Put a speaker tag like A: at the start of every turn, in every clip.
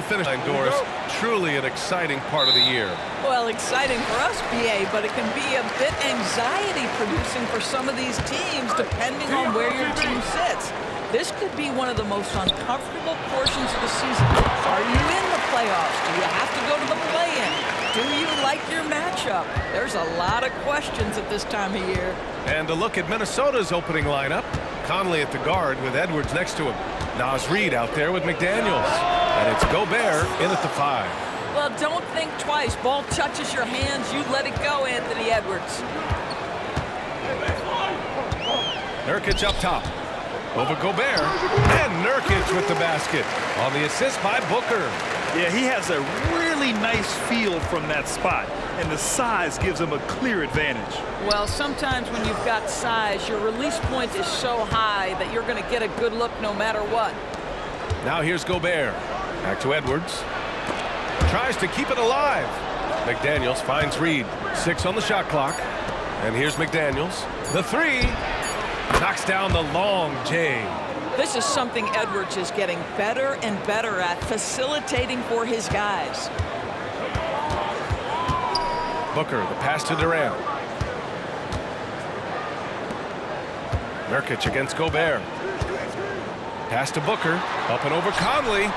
A: finish line, Doris. Truly an exciting part of the year.
B: Well, exciting for us, BA, but it can be a bit anxiety-producing for some of these teams depending on where your team sits. This could be one of the most uncomfortable portions of the season. Are you in the playoffs? Do you have to go to the play-in? Do you like your matchup? There's a lot of questions at this time of year.
A: And a look at Minnesota's opening lineup. Conley at the guard with Edwards next to him. Nas Reed out there with McDaniels. And it's Gobert in at the 5.
B: Well, don't think twice. Ball touches your hands, you let it go, Anthony Edwards.
A: Nurkic up top. Over Gobert. And Nurkic with the basket. On the assist by Booker.
C: Yeah, he has a really nice feel from that spot, and the size gives him a clear advantage.
B: Well, sometimes when you've got size, your release point is so high that you're going to get a good look no matter what.
A: Now here's Gobert. Back to Edwards. Tries to keep it alive. McDaniels finds Reed. 6 on the shot clock. And here's McDaniels. The 3. Knocks down the long J.
B: This is something Edwards is getting better and better at, facilitating for his guys.
A: Booker, the pass to Durant. Nurkic against Gobert. Pass to Booker. Up and over Conley.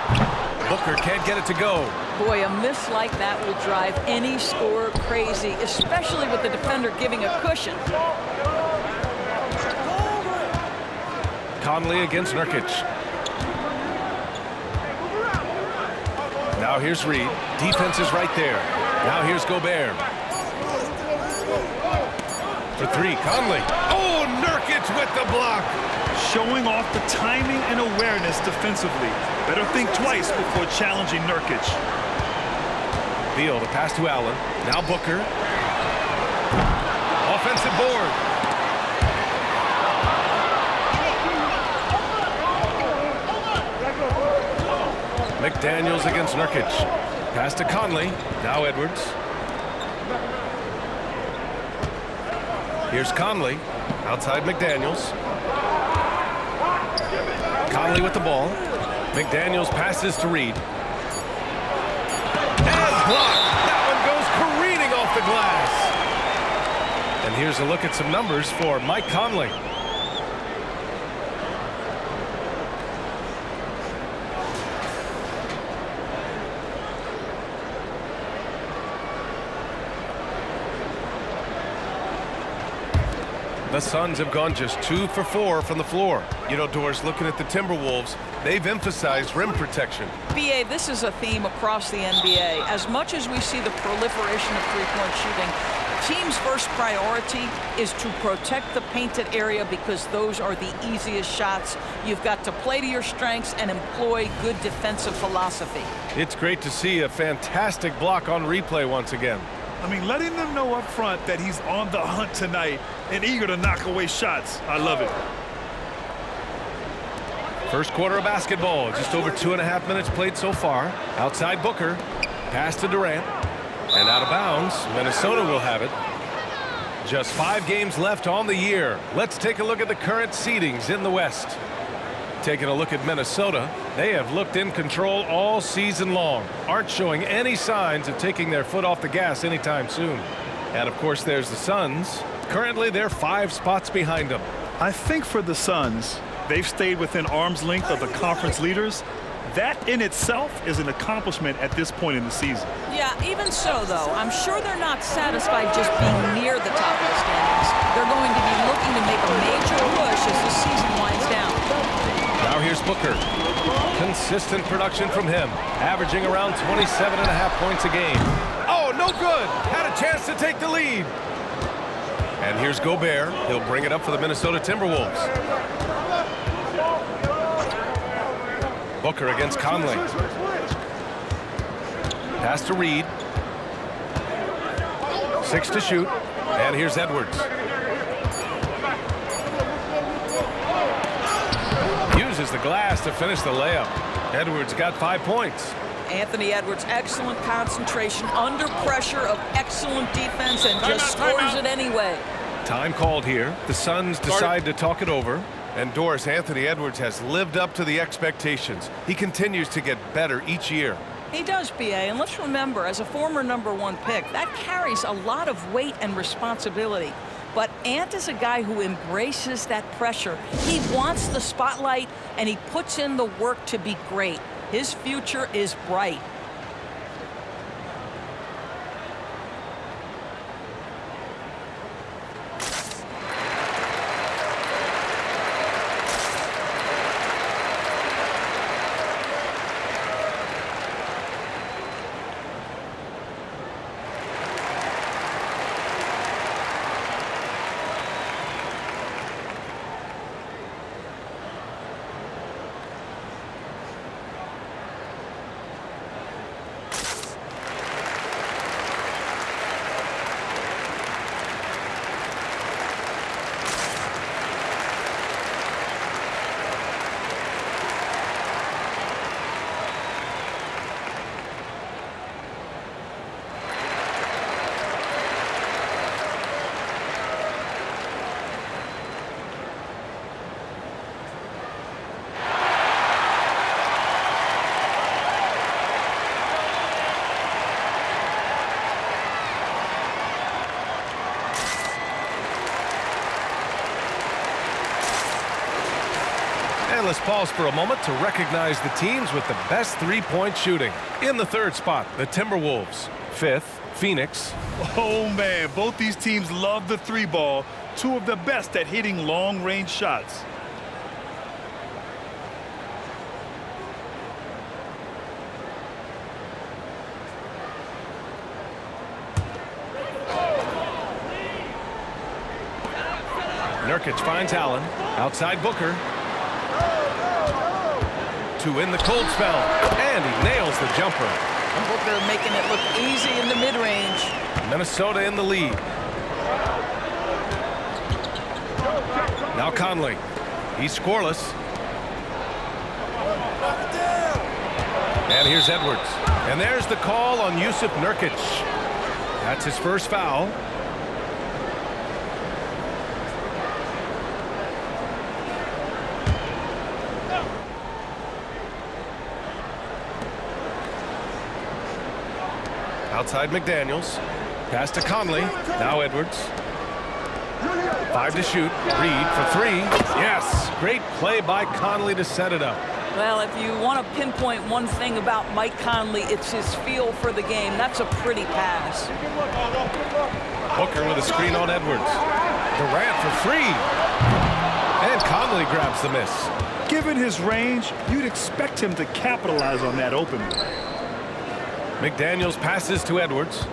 A: Booker can't get it to go.
B: Boy, a miss like that will drive any scorer crazy, especially with the defender giving a cushion.
A: Conley against Nurkic. Now here's Reed. Defense is right there. Now here's Gobert. For 3, Conley. Oh, Nurkic with the block.
C: Showing off the timing and awareness defensively. Better think twice before challenging Nurkic.
A: Beal, the pass to Allen. Now Booker. Offensive board. McDaniels against Nurkic. Pass to Conley. Now Edwards. Here's Conley. Outside McDaniels. Conley with the ball. McDaniels passes to Reed. And blocked. That one goes careening off the glass. And here's a look at some numbers for Mike Conley. The Suns have gone just 2 for 4 from the floor. You know, Doris, looking at the Timberwolves, they've emphasized rim protection.
B: BA, this is a theme across the NBA. As much as we see the proliferation of three-point shooting, team's first priority is to protect the painted area because those are the easiest shots. You've got to play to your strengths and employ good defensive philosophy.
A: It's great to see a fantastic block on replay once again.
C: I mean, letting them know up front that he's on the hunt tonight and eager to knock away shots. I love it.
A: First quarter of basketball. Just over 2.5 minutes played so far. Outside Booker. Pass to Durant. And out of bounds. Minnesota will have it. Just 5 games left on the year. Let's take a look at the current seedings in the West. Taking a look at Minnesota, they have looked in control all season long. Aren't showing any signs of taking their foot off the gas anytime soon. And of course there's the Suns. Currently they're 5 spots behind them.
C: I think for the Suns, they've stayed within arm's length of the conference leaders. That in itself is an accomplishment at this point in the season.
B: Yeah, even so, though, I'm sure they're not satisfied just being near the top of the standings. They're going to be looking to make a major push as the season winds down.
A: Now here's Booker. Consistent production from him, averaging around 27.5 points a game. Oh, no good. Had a chance to take the lead. And here's Gobert. He'll bring it up for the Minnesota Timberwolves. Booker against Conley. Pass to Reed. 6 to shoot. And here's Edwards. Uses the glass to finish the layup. Edwards got 5 points.
B: Anthony Edwards, excellent concentration under pressure of excellent defense and just scores it anyway.
A: Time called here. The Suns decide to talk it over. And Doris, Anthony Edwards has lived up to the expectations. He continues to get better each year.
B: He does, BA, and let's remember, as a former #1 pick, that carries a lot of weight and responsibility. But Ant is a guy who embraces that pressure. He wants the spotlight, and he puts in the work to be great. His future is bright.
A: And let's pause for a moment to recognize the teams with the best three-point shooting. In the third spot, the Timberwolves. Fifth, Phoenix.
C: Oh, man, both these teams love the three ball. Two of the best at hitting long-range shots.
A: Nurkic finds Allen. Outside Booker. Two in the cold spell. And he nails the jumper.
B: And Booker making it look easy in the mid-range.
A: Minnesota in the lead. Now Conley. He's scoreless. And here's Edwards. And there's the call on Yusuf Nurkic. That's his first foul. Outside McDaniels. Pass to Conley. Now Edwards. 5 to shoot. Reed for 3. Yes. Great play by Conley to set it up.
B: Well, if you want to pinpoint one thing about Mike Conley, it's his feel for the game. That's a pretty pass.
A: Booker with a screen on Edwards. Durant for 3. And Conley grabs the miss.
C: Given his range, you'd expect him to capitalize on that opening.
A: McDaniels passes to Edwards.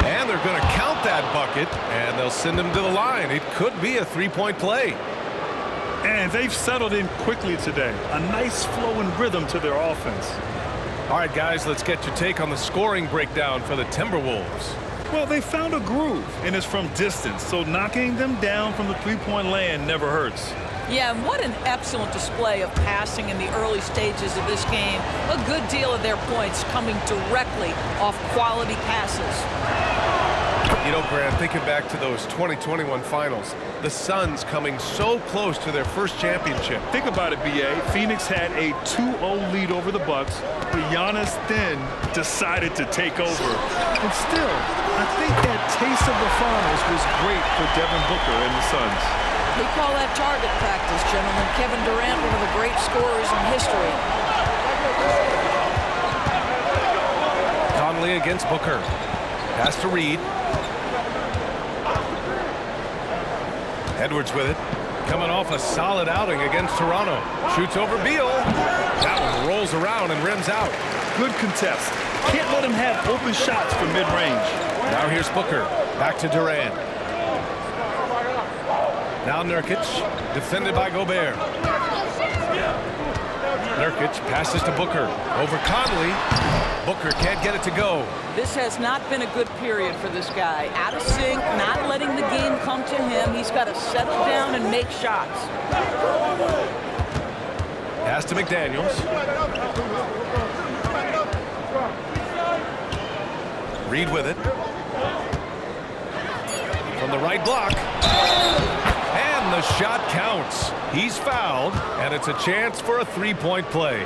A: And they're going to count that bucket, and they'll send him to the line. It could be a three-point play.
C: And they've settled in quickly today. A nice flow and rhythm to their offense.
A: All right, guys, let's get your take on the scoring breakdown for the Timberwolves.
C: Well, they found a groove, and it's from distance, so knocking them down from the three-point land never hurts.
B: Yeah, and what an excellent display of passing in the early stages of this game. A good deal of their points coming directly off quality passes.
A: You know, Grant, thinking back to those 2021 finals, the Suns coming so close to their first championship.
C: Think about it, B.A. Phoenix had a 2-0 lead over the Bucks, but Giannis then decided to take over. And still, I think that taste of the finals was great for Devin Booker and the Suns.
B: We call that target practice, gentlemen. Kevin Durant, one of the great scorers in history.
A: Conley against Booker. Pass to Reed. Edwards with it. Coming off a solid outing against Toronto. Shoots over Beal. That one rolls around and rims out.
C: Good contest. Can't let him have open shots from mid-range.
A: Now here's Booker. Back to Durant. Now Nurkic, defended by Gobert. Nurkic passes to Booker. Over Conley. Booker can't get it to go.
B: This has not been a good period for this guy. Out of sync, not letting the game come to him. He's got to settle down and make shots.
A: Pass to McDaniels. Reed with it. From the right block. And And the shot counts. He's fouled, and it's a chance for a three-point play.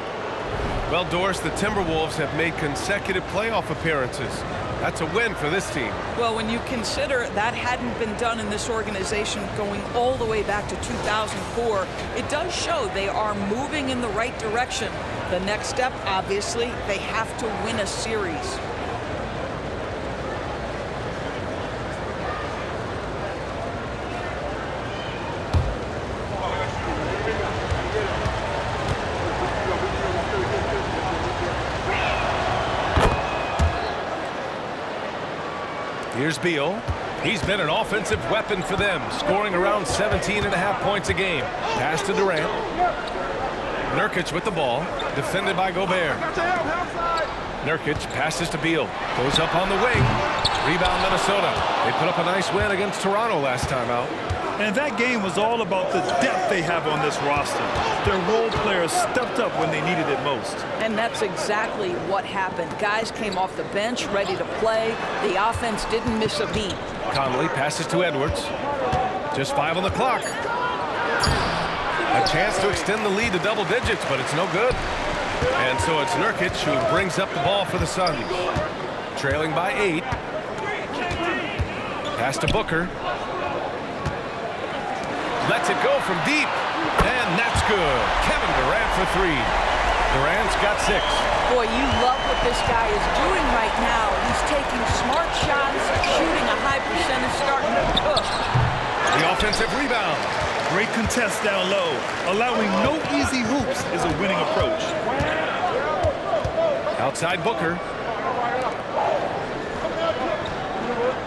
A: Well, Doris, the Timberwolves have made consecutive playoff appearances. That's a win for this team.
B: Well, when you consider that hadn't been done in this organization going all the way back to 2004, it does show they are moving in the right direction. The next step, obviously, they have to win a series.
A: Here's Beal. He's been an offensive weapon for them, scoring around 17.5 points a game. Pass to Durant. Nurkic with the ball, defended by Gobert. Nurkic passes to Beal. Goes up on the wing. Rebound Minnesota. They put up a nice win against Toronto last time out.
C: And that game was all about the depth they have on this roster. Their role players stepped up when they needed it most.
B: And that's exactly what happened. Guys came off the bench ready to play. The offense didn't miss a beat.
A: Conley passes to Edwards. Just 5 on the clock. A chance to extend the lead to double digits, but it's no good. And so it's Nurkic who brings up the ball for the Suns. Trailing by 8. Pass to Booker. Lets it go from deep. And that's good. Kevin Durant for 3. Durant's got 6.
B: Boy, you love what this guy is doing right now. He's taking smart shots, shooting a high percentage, starting to cook.
A: The offensive rebound.
C: Great contest down low. Allowing no easy hoops is a winning approach.
A: Outside Booker.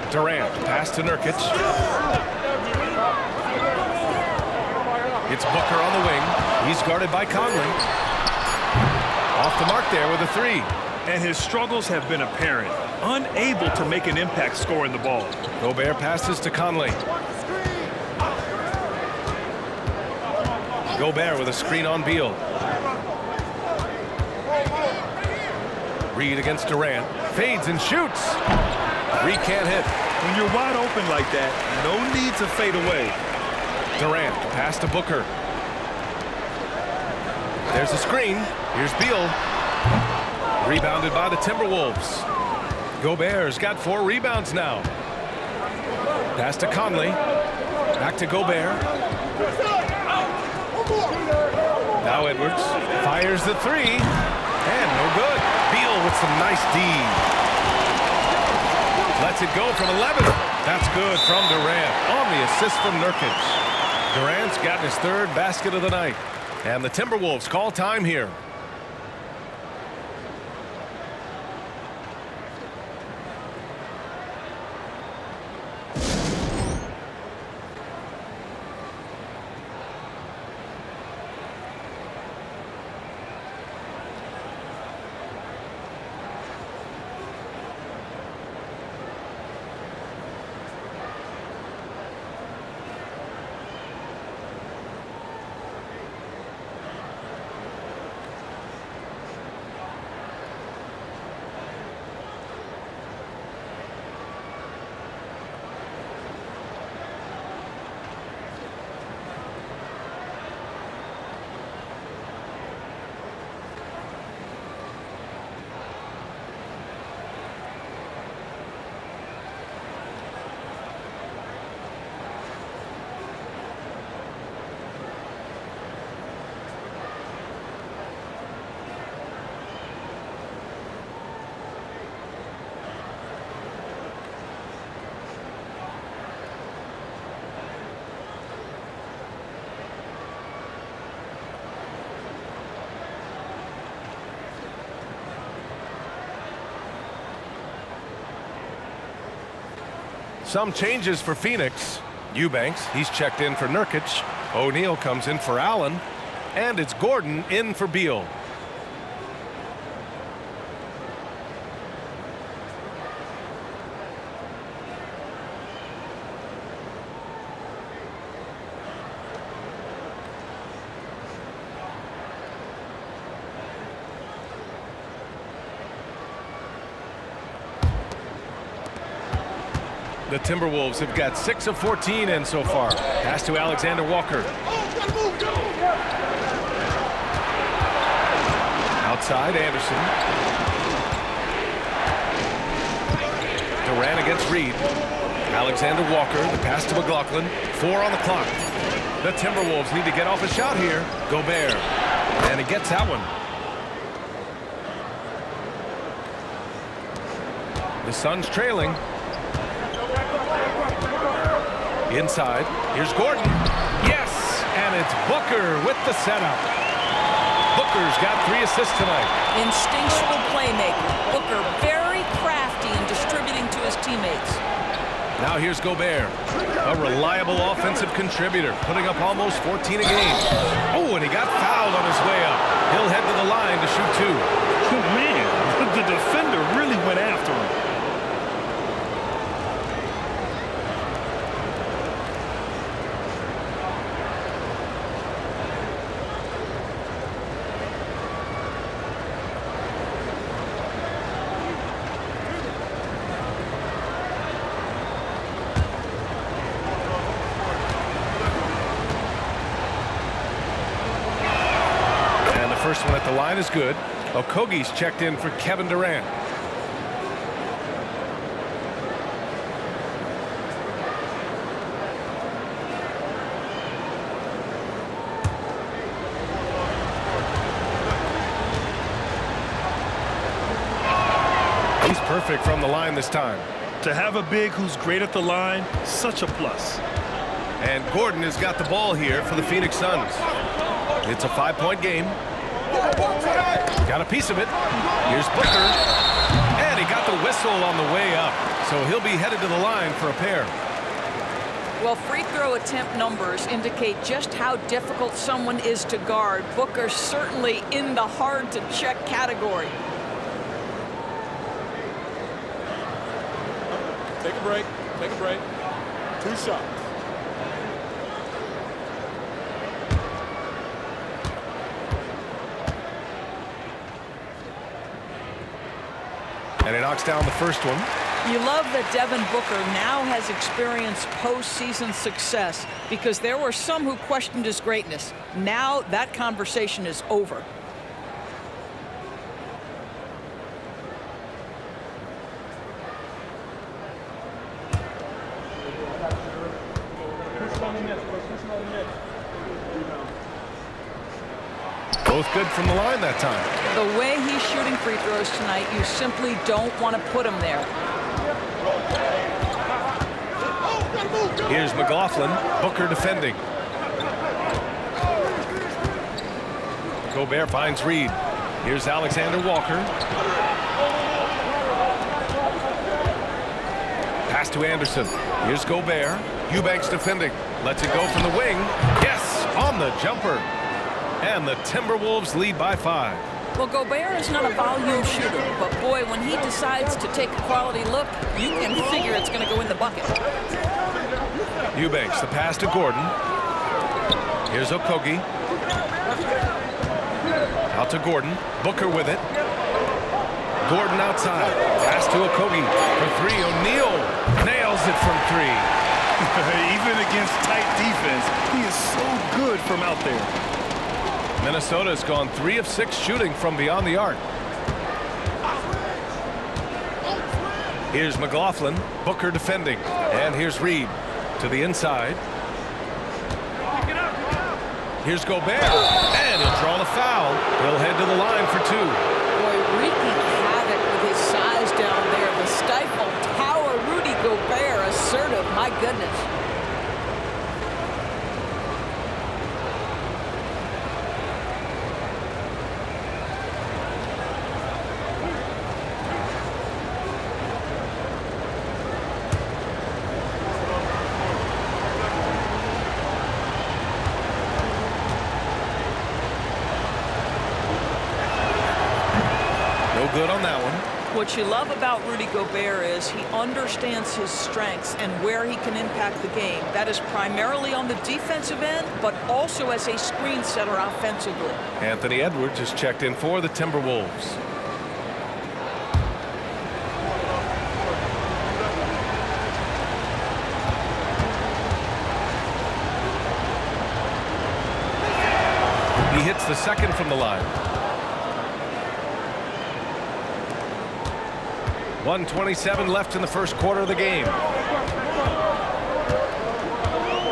A: Durant, pass to Nurkic. It's Booker on the wing. He's guarded by Conley. Off the mark there with a 3.
C: And his struggles have been apparent. Unable to make an impact scoring the ball.
A: Gobert passes to Conley. Gobert with a screen on Beal. Reed against Durant. Fades and shoots. Reed can't hit.
C: When you're wide open like that, no need to fade away.
A: Durant, pass to Booker. There's a screen. Here's Beal. Rebounded by the Timberwolves. Gobert's got 4 rebounds now. Pass to Conley. Back to Gobert. Now Edwards fires the 3. And no good. Beal with some nice D. Lets it go from 11. That's good from Durant on the assist from Nurkic. Durant's gotten his 3rd basket of the night. And the Timberwolves call time here. Some changes for Phoenix. Eubanks, he's checked in for Nurkic. O'Neal comes in for Allen. And it's Gordon in for Beal. The Timberwolves have got 6 of 14 in so far. Pass to Alexander Walker. Outside, Anderson. Durant against Reed. Alexander Walker, the pass to McLaughlin. 4 on the clock. The Timberwolves need to get off a shot here. Gobert. And he gets that one. The Suns trailing. Inside. Here's Gordon. Yes! And it's Booker with the setup. Booker's got 3 assists tonight.
B: Instinctual playmaker. Booker very crafty in distributing to his teammates.
A: Now here's Gobert, a reliable offensive contributor, putting up almost 14 a game. Oh, and he got fouled on his way up. He'll head to the line to shoot 2.
C: Oh, man, the defender really went after him.
A: First one at the line is good. Okogie's checked in for Kevin Durant. He's perfect from the line this time.
C: To have a big who's great at the line, such a plus.
A: And Gordon has got the ball here for the Phoenix Suns. It's a 5-point game. Got a piece of it. Here's Booker. And he got the whistle on the way up. So he'll be headed to the line for a pair.
B: Well, free throw attempt numbers indicate just how difficult someone is to guard. Booker's certainly in the hard-to-check category.
D: Take a break. Take a break. 2 shots.
A: And he knocks down the first one.
B: You love that Devin Booker now has experienced postseason success because there were some who questioned his greatness. Now that conversation is over.
A: Both good from the line that time.
B: The way he's shooting free throws tonight, you simply don't want to put him there.
A: Here's McLaughlin. Booker defending. Gobert finds Reed. Here's Alexander Walker. Pass to Anderson. Here's Gobert. Eubanks defending. Lets it go from the wing. Yes, on the jumper. And the Timberwolves lead by 5.
B: Well, Gobert is not a volume shooter, but boy, when he decides to take a quality look, you can figure it's going to go in the bucket.
A: Eubanks, the pass to Gordon. Here's Okogie. Out to Gordon. Booker with it. Gordon outside. Pass to Okogie for 3. O'Neal nails it from 3.
C: Even against tight defense, he is so good from out there.
A: Minnesota has gone 3 of 6 shooting from beyond the arc. Here's McLaughlin. Booker defending. And here's Reed to the inside. Here's Gobert. And he'll draw the foul. He'll head to the line for 2.
B: Boy, wreaking havoc with his size down there. The stifle tower, Rudy Gobert, assertive. My goodness.
A: Good on that one.
B: What you love about Rudy Gobert is he understands his strengths and where he can impact the game. That is primarily on the defensive end, but also as a screen setter offensively.
A: Anthony Edwards has checked in for the Timberwolves. the second from the line. 1:27 left in the first quarter of the game.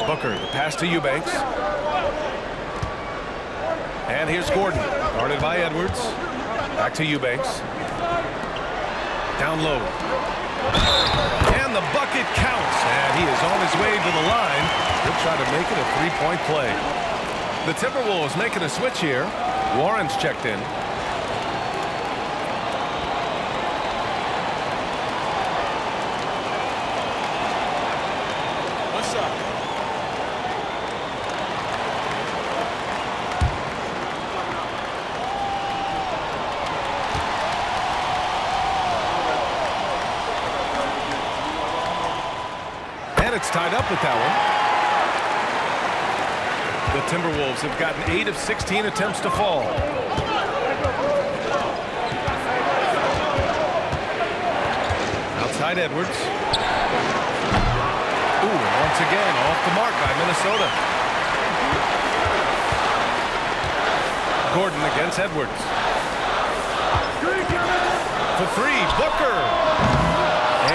A: Booker, the pass to Eubanks. And here's Gordon, guarded by Edwards. Back to Eubanks. Down low. And the bucket counts. And he is on his way to the line. He'll try to make it a three-point play. The Timberwolves making a switch here. Warren's checked in.
D: One shot.
A: And it's tied up with that one. The Timberwolves have gotten 8 of 16 attempts to fall. Outside Edwards. Ooh, and once again off the mark by Minnesota. Gordon against Edwards. For three, Booker.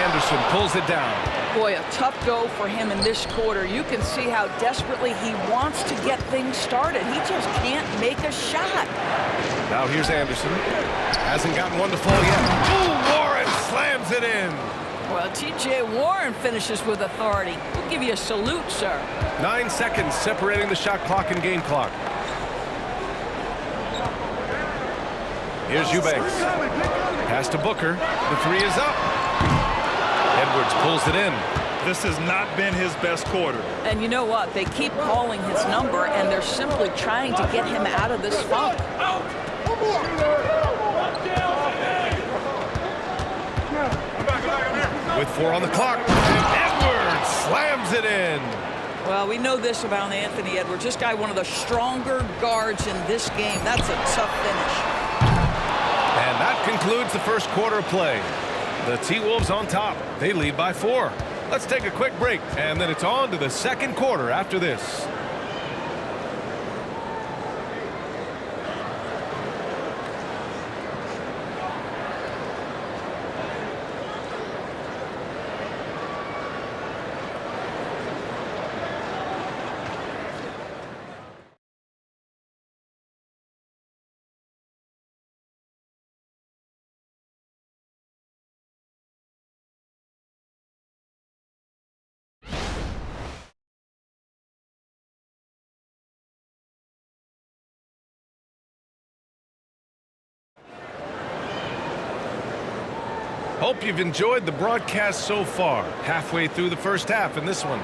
A: Anderson pulls it down.
B: Boy, a tough go for him in this quarter. You can see how desperately he wants to get things started. He just can't make a shot.
A: Now here's Anderson. Hasn't gotten one to fall yet. Ooh, Warren slams it in.
B: Well, T.J. Warren finishes with authority. We'll give you a salute, sir.
A: 9 seconds separating the shot clock and game clock. Here's Eubanks. Pass to Booker. The three is up. Edwards pulls it in.
C: This has not been his best quarter.
B: And you know what? They keep calling his number, and they're simply trying to get him out of this funk.
A: With 4 on the clock, Edwards slams it in.
B: Well, we know this about Anthony Edwards. This guy, one of the stronger guards in this game. That's a tough finish.
A: And that concludes the first quarter of play. The T-Wolves on top. They lead by 4. Let's take a quick break, and then it's on to the second quarter after this. Hope you've enjoyed the broadcast so far. Halfway through the first half in this one.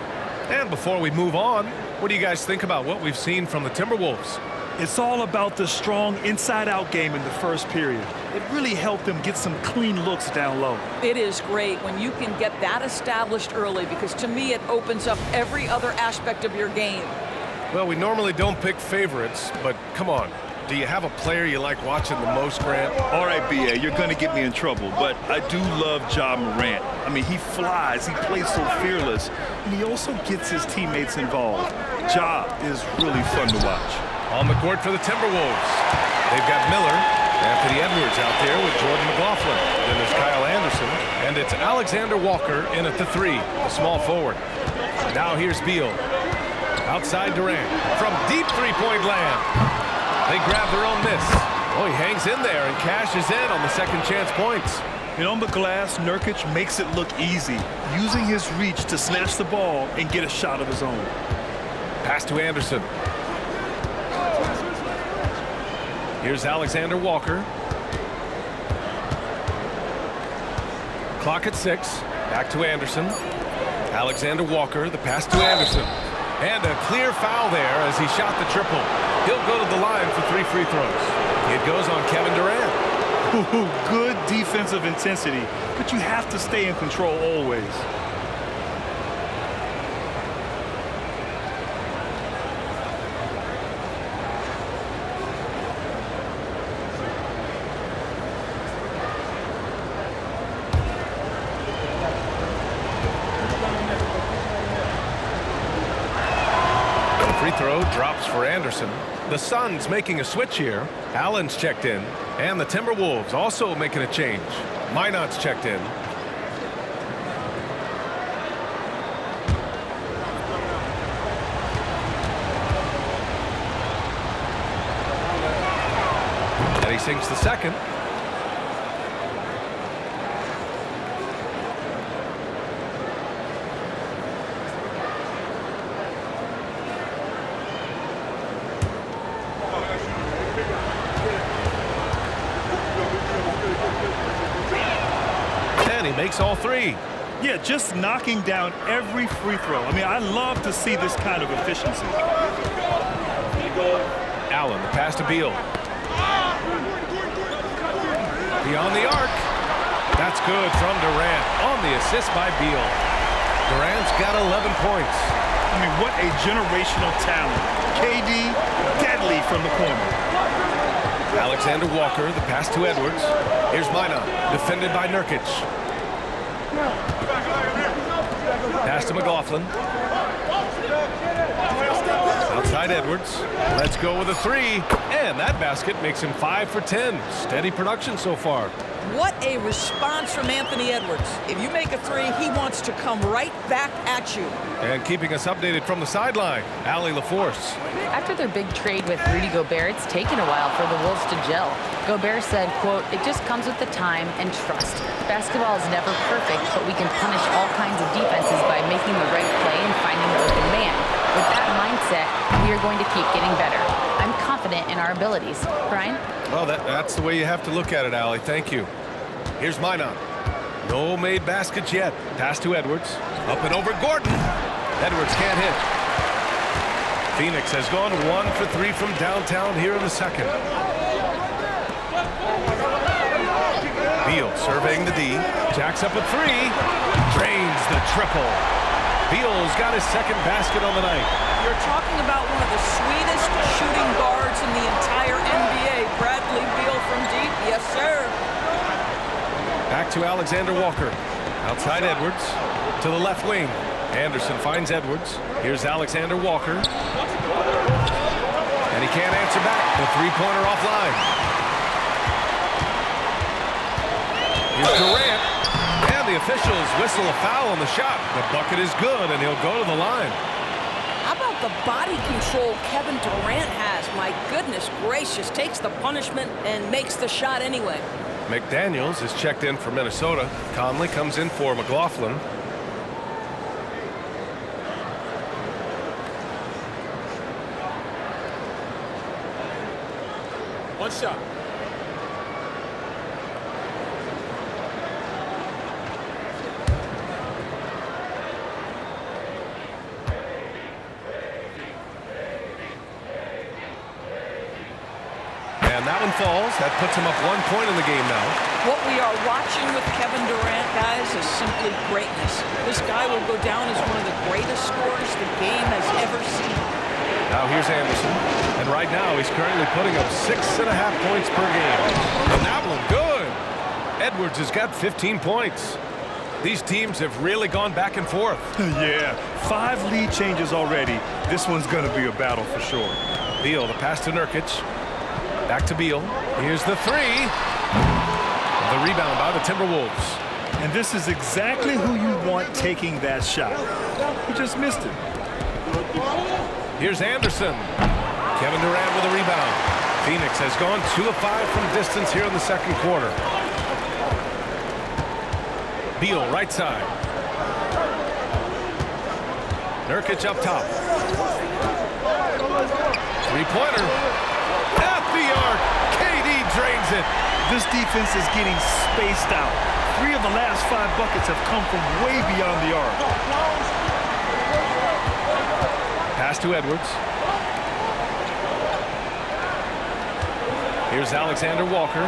A: And before we move on, what do you guys think about what we've seen from the Timberwolves?
C: It's all about the strong inside-out game in the first period. It really helped them get some clean looks down low.
B: It is great when you can get that established early, because to me it opens up every other aspect of your game.
A: Well, we normally don't pick favorites, but come on. Do you have a player you like watching the most, Grant?
C: All right, B.A., you're going to get me in trouble, but I do love Ja Morant. I mean, he flies, he plays so fearless, and he also gets his teammates involved. Ja is really fun to watch.
A: On the court for the Timberwolves. They've got Miller, Anthony Edwards out there with Jordan McLaughlin. Then there's Kyle Anderson, and it's Alexander Walker in at the 3, the small forward. Now here's Beal. Outside Durant from deep three-point land. They grab their own miss. Oh, he hangs in there and cashes in on the second chance points.
C: And on the glass, Nurkic makes it look easy, using his reach to snatch the ball and get a shot of his own.
A: Pass to Anderson. Here's Alexander Walker. Clock at 6. Back to Anderson. Alexander Walker, the pass to Anderson. And a clear foul there as he shot the triple. He'll go to the line for 3 free throws. It goes on Kevin Durant.
C: Ooh, good defensive intensity, but you have to stay in control always.
A: Free throw drops for Anderson. The SUNS making a switch here. Allen's checked in. And the Timberwolves also making a change. Minot's checked in. And he sinks the second. And he makes all three.
C: Yeah, just knocking down every free throw. I mean, I love to see this kind of efficiency.
A: Allen, the pass to Beal. Beyond the arc. That's good from Durant on the assist by Beal. Durant's got 11 points.
C: I mean, what a generational talent. KD, deadly from the corner.
A: Alexander Walker, the pass to Edwards. Here's Minot, defended by Nurkic. Pass to McLaughlin. Outside Edwards. Let's go with a three. And that basket makes him 5 for 10. Steady production so far.
B: What a response from Anthony Edwards. If you make a three, he wants to come right back at you.
A: And keeping us updated from the sideline, Allie LaForce.
E: After their big trade with Rudy Gobert, it's taken a while for the Wolves to gel. Gobert said, quote, "It just comes with the time and trust. Basketball is never perfect, but we can punish all kinds of defenses by making the right play and finding the open man. With that mindset, we are going to keep getting better. I'm confident in our abilities." Brian?
A: Well, that's the way you have to look at it, Allie. Thank you. Here's Minot. No made baskets yet. Pass to Edwards. Up and over Gordon. Edwards can't hit. Phoenix has gone 1 for 3 from downtown here in the second. Beal surveying the D. Jacks up a three. Drains the triple. Beal's got his second basket on the night.
B: You're talking about one of the sweetest shooting guards in the entire NBA. Bradley Beal from deep. Yes, sir.
A: Back to Alexander Walker. Outside Edwards. To the left wing. Anderson finds Edwards. Here's Alexander Walker. And he can't answer back. The three-pointer offline. Here's Durant. And the officials whistle a foul on the shot. The bucket is good, and he'll go to the line.
F: How about the body control Kevin Durant has? My goodness gracious. Takes the punishment and makes the shot anyway.
A: McDaniels is checked in for Minnesota. Conley comes in for McLaughlin.
D: One shot.
A: And that one falls. That puts him up 1 point in the game now.
B: What we are watching with Kevin Durant, guys, is simply greatness. This guy will go down as one of the greatest scorers the game has ever seen.
A: Now here's Anderson. And right now he's currently putting up 6.5 points per game. And that one good. Edwards has got 15 points. These teams have really gone back and forth.
C: Yeah, 5 lead changes already. This one's going to be a battle for sure.
A: Beal, the pass to Nurkic. Back to Beal. Here's the three. The rebound by the Timberwolves.
C: And this is exactly who you want taking that shot. He just missed it.
A: Here's Anderson. Kevin Durant with a rebound. Phoenix has gone 2 of 5 from distance here in the second quarter. Beal, right side. Nurkic up top. Three-pointer. At the arc. KD drains it.
C: This defense is getting spaced out. 3 of the last 5 buckets have come from way beyond the arc.
A: Pass to Edwards. Here's Alexander Walker.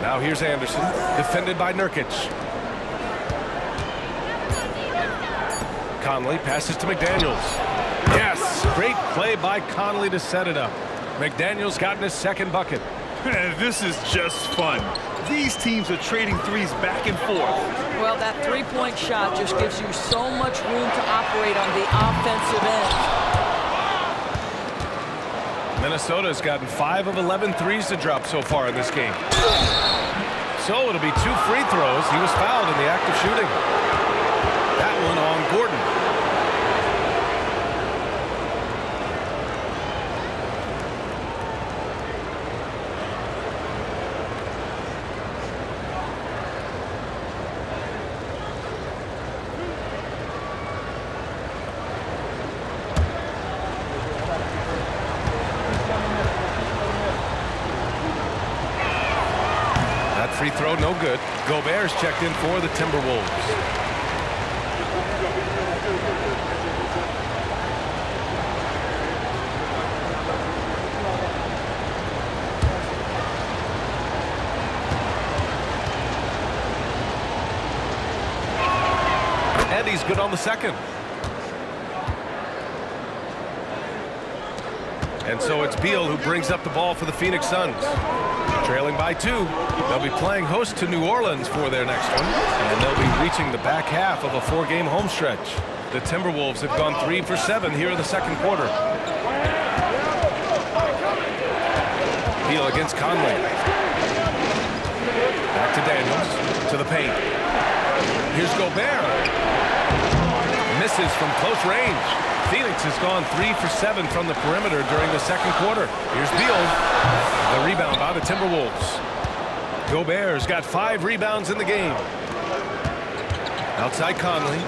A: Now here's Anderson, defended by Nurkic. Conley passes to McDaniels. Yes, great play by Conley to set it up. McDaniels gotten his second bucket.
C: This is just fun. These teams are trading threes back and forth.
B: Well, that three-point shot just gives you so much room to operate on the offensive end.
A: Minnesota's gotten 5 of 11 threes to drop so far in this game. So it'll be 2 free throws. He was fouled in the act of shooting. That one on Gordon. Free throw, no good. Gobert's checked in for the Timberwolves. And he's good on the second. And so it's Beal who brings up the ball for the Phoenix Suns. Trailing by 2. They'll be playing host to New Orleans for their next one, and they'll be reaching the back half of a 4-game home stretch. The Timberwolves have gone 3 for 7 here in the second quarter. Beal against Conley. Back to Daniels, to the paint. Here's Gobert. Misses from close range. Phoenix has gone 3 for 7 from the perimeter during the second quarter. Here's Beal. The rebound by the Timberwolves. Gobert's got 5 rebounds in the game. Outside Conley.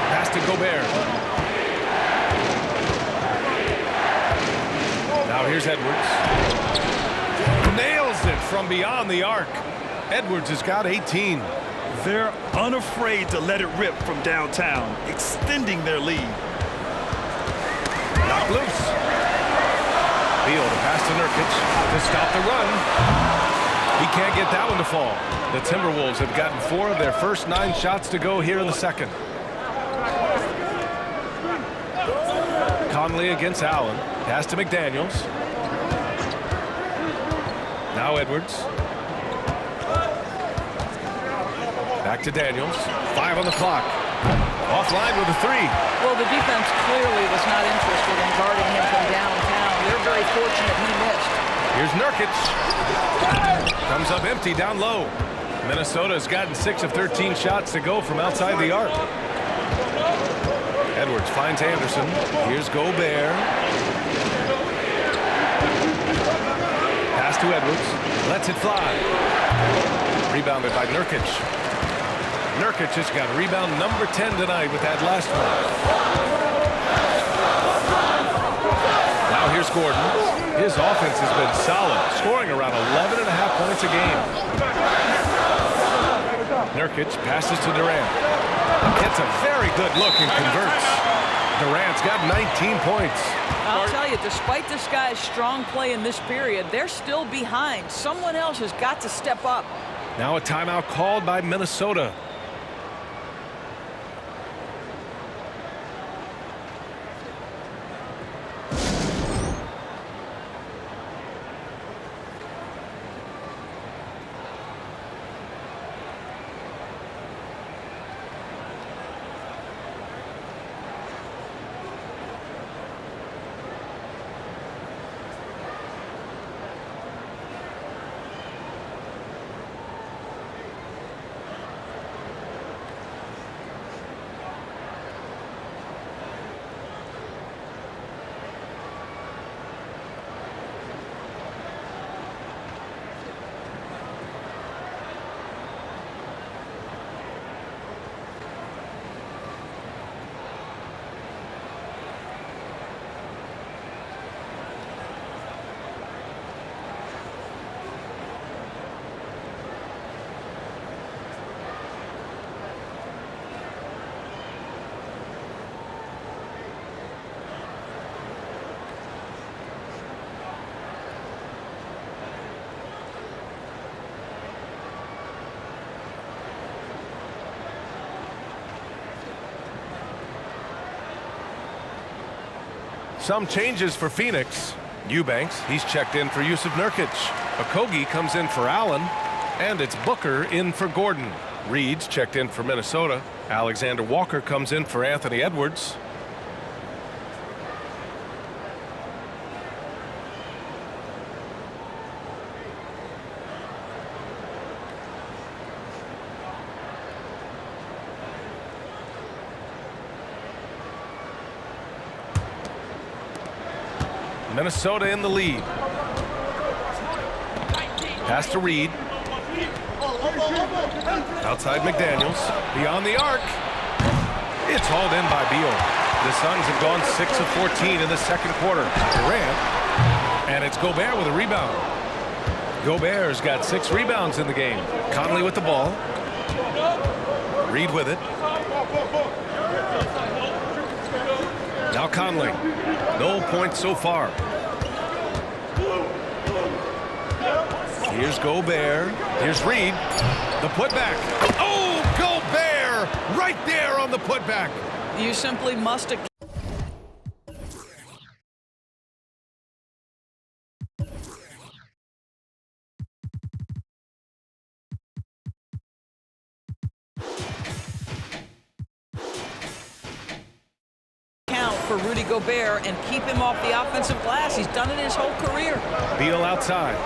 A: Pass to Gobert. Now here's Edwards. Nails it from beyond the arc. Edwards has got 18.
C: They're unafraid to let it rip from downtown, extending their lead.
A: Knocked loose. Beal to pass to Nurkic to stop the run. He can't get that one to fall. The Timberwolves have gotten 4 of their first 9 shots to go here in the second. Conley against Allen. Pass to McDaniels. Now Edwards. Back to Daniels. 5 on the clock. Offline with a 3.
B: Well, the defense clearly was not interested in guarding him from downtown. They're very fortunate he missed.
A: Here's Nurkic. Comes up empty down low. Minnesota's gotten 6 of 13 shots to go from outside the arc. Edwards finds Anderson. Here's Gobert. Pass to Edwards. Lets it fly. Rebounded by Nurkic. Nurkic has got rebound number 10 tonight with that last one. Now here's Gordon. His offense has been solid, scoring around 11.5 points a game. Nurkic passes to Durant. Gets a very good look and converts. Durant's got 19 points.
B: I'll tell you, despite this guy's strong play in this period, they're still behind. Someone else has got to step up.
A: Now a timeout called by Minnesota. Some changes for Phoenix. Eubanks, he's checked in for Yusuf Nurkic. Okogie comes in for Allen. And it's Booker in for Gordon. Reed's checked in for Minnesota. Alexander Walker comes in for Anthony Edwards. Minnesota in the lead. Pass to Reed. Outside McDaniels. Beyond the arc. It's hauled in by Beal. The Suns have gone 6 of 14 in the second quarter. Durant. And it's Gobert with a rebound. Gobert's got 6 rebounds in the game. Conley with the ball. Reed with it. Now Conley. No points so far. Here's Gobert. Here's Reed. The putback. Oh, Gobert! Right there on the putback.
B: You simply must account for Rudy Gobert and keep him off the offensive glass. He's done it his whole career.
A: Beal outside.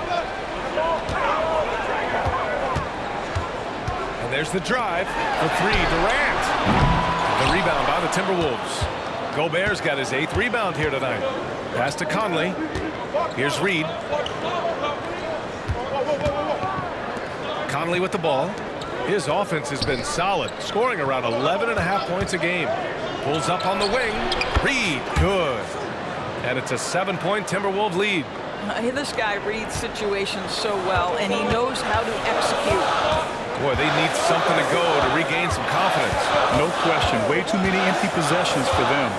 A: And there's the drive for 3. Durant. The rebound by the Timberwolves. Gobert's got his 8th rebound here tonight. Pass to Conley. Here's Reed. Conley with the ball. His offense has been solid, scoring around 11.5 points a game. Pulls up on the wing. Reed, good. And it's a 7-point Timberwolves lead.
B: This guy reads situations so well, and he knows how to execute.
A: Boy, they need something to go to regain some confidence.
C: No question. Way too many empty possessions for them.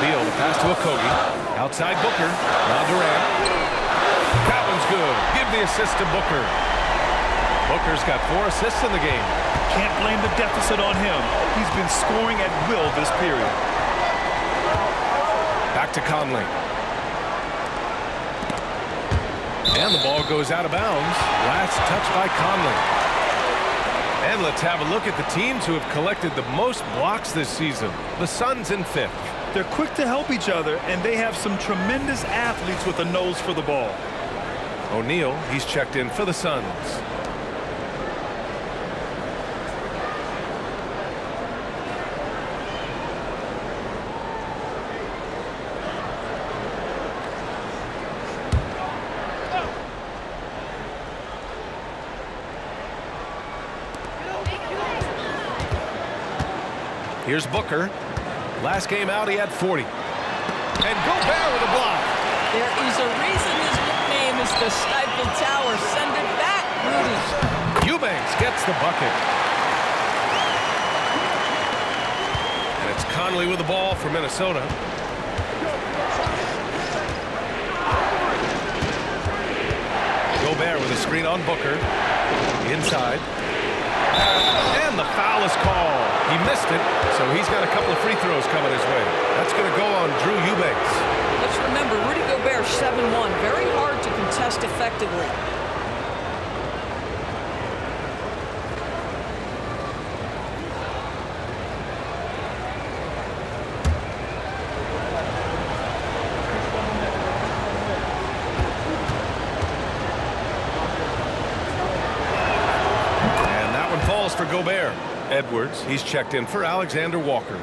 A: Beal, the pass to Okogie. Outside Booker. Now Durant. That one's good. Give the assist to Booker. Booker's got 4 assists in the game.
C: Can't blame the deficit on him. He's been scoring at will this period.
A: Back to Conley. And the ball goes out of bounds. Last touch by Conley. And let's have a look at the teams who have collected the most blocks this season. The Suns in 5th.
C: They're quick to help each other, and they have some tremendous athletes with a nose for the ball.
A: O'Neal, he's checked in for the Suns. Here's Booker. Last game out, he had 40. And Gobert with a block.
B: There is a reason his nickname is the Stifle Tower. Send it back, Rudy.
A: Eubanks gets the bucket. And it's Conley with the ball for Minnesota. Gobert with a screen on Booker. Inside. And the foul is called. He missed it, so he's got a couple of free throws coming his way. That's going to go on Drew Eubanks.
B: Let's remember, Rudy Gobert, 7-1. Very hard to contest effectively.
A: For Gobert. Edwards, he's checked in for Alexander Walker.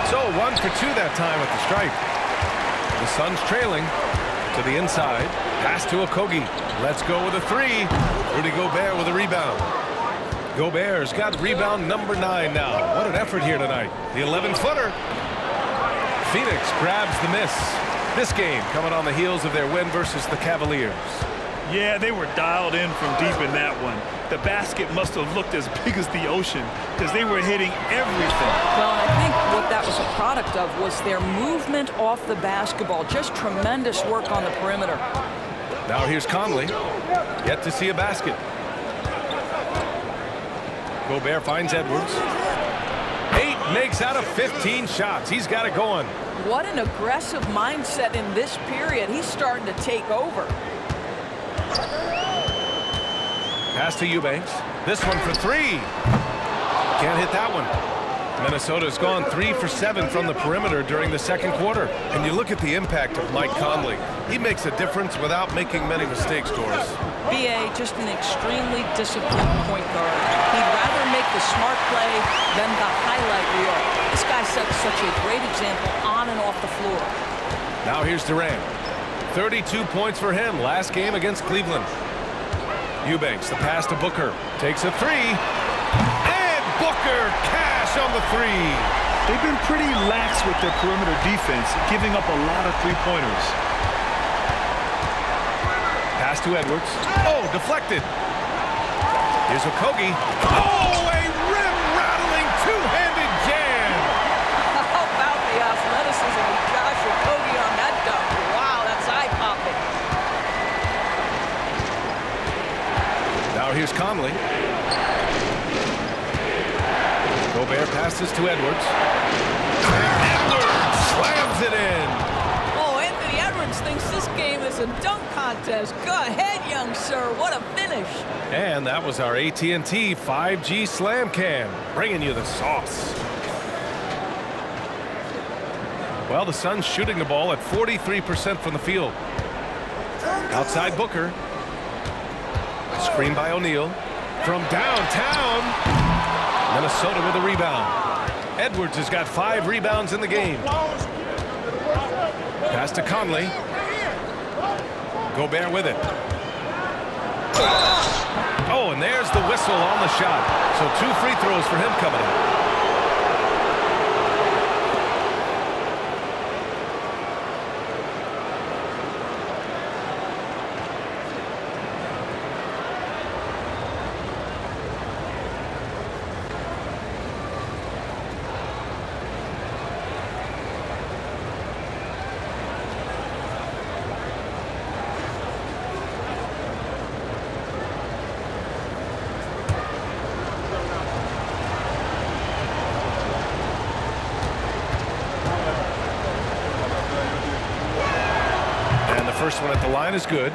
A: So 1 for 2 that time at the stripe. The Suns trailing to the inside. Pass to Okogie. Let's go with a 3. Rudy Gobert with a rebound. Gobert's got rebound number 9 now. What an effort here tonight. The 11-footer. Phoenix grabs the miss. This game coming on the heels of their win versus the Cavaliers.
C: Yeah, they were dialed in from deep in that one. The basket must have looked as big as the ocean because they were hitting everything.
B: Well, I think what that was a product of was their movement off the basketball. Just tremendous work on the perimeter.
A: Now here's Conley. Yet to see a basket. Gobert finds Edwards. 8 makes out of 15 shots. He's got it going.
B: What an aggressive mindset in this period. He's starting to take over. Pass
A: to Eubanks. This one for 3. Can't hit that one. Minnesota's gone 3 for 7 from the perimeter during the second quarter. And you look at the impact of Mike Conley. He makes a difference without making many mistakes, Doris.
B: B.A. just an extremely disciplined point guard. He'd rather make the smart play than the highlight reel. This guy sets such a great example on and off the floor.
A: Now here's Durant. 32 points for him last game against Cleveland. Eubanks, the pass to Booker. Takes a three. And Booker cash on the three.
C: They've been pretty lax with their perimeter defense, giving up a lot of three-pointers.
A: Pass to Edwards. Oh, deflected. Here's Okogie. Oh, a rim-rattling two-handed jam.
B: How about the athleticism of Josh Okogie on that dunk? Wow, that's eye-popping.
A: Now here's Conley. Gobert passes to Edwards. Edwards slams it in.
B: Oh, Anthony Edwards thinks this game is a dunk contest. Go ahead, young sir. What a finish.
A: And that was our AT&T 5G Slam Cam, bringing you the sauce. Well, the Suns shooting the ball at 43% from the field. Outside Booker. Screen by O'Neal. From downtown. Minnesota with a rebound. Edwards has got 5 rebounds in the game. Pass to Conley. Gobert with it. Oh, and there's the whistle on the shot. So 2 free throws for him coming up. First one at the line is good.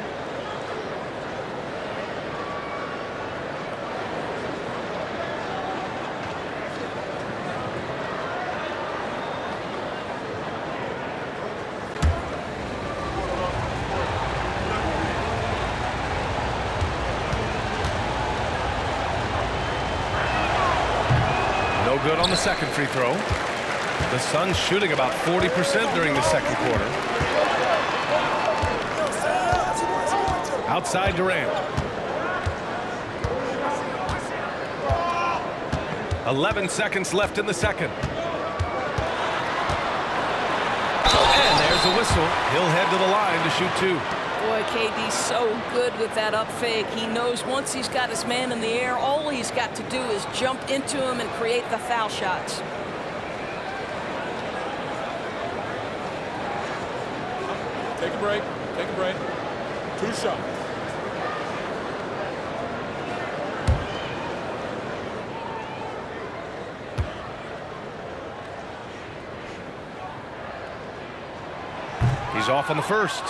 A: No good on the second free throw. The Suns shooting about 40% during the second quarter. Outside Durant. 11 seconds left in the second. And there's a whistle. He'll head to the line to shoot 2.
F: Boy, KD's so good with that up fake. He knows once he's got his man in the air, all he's got to do is jump into him and create the foul shots.
D: Take a break. Take a break. 2 shots.
A: He's off on the first.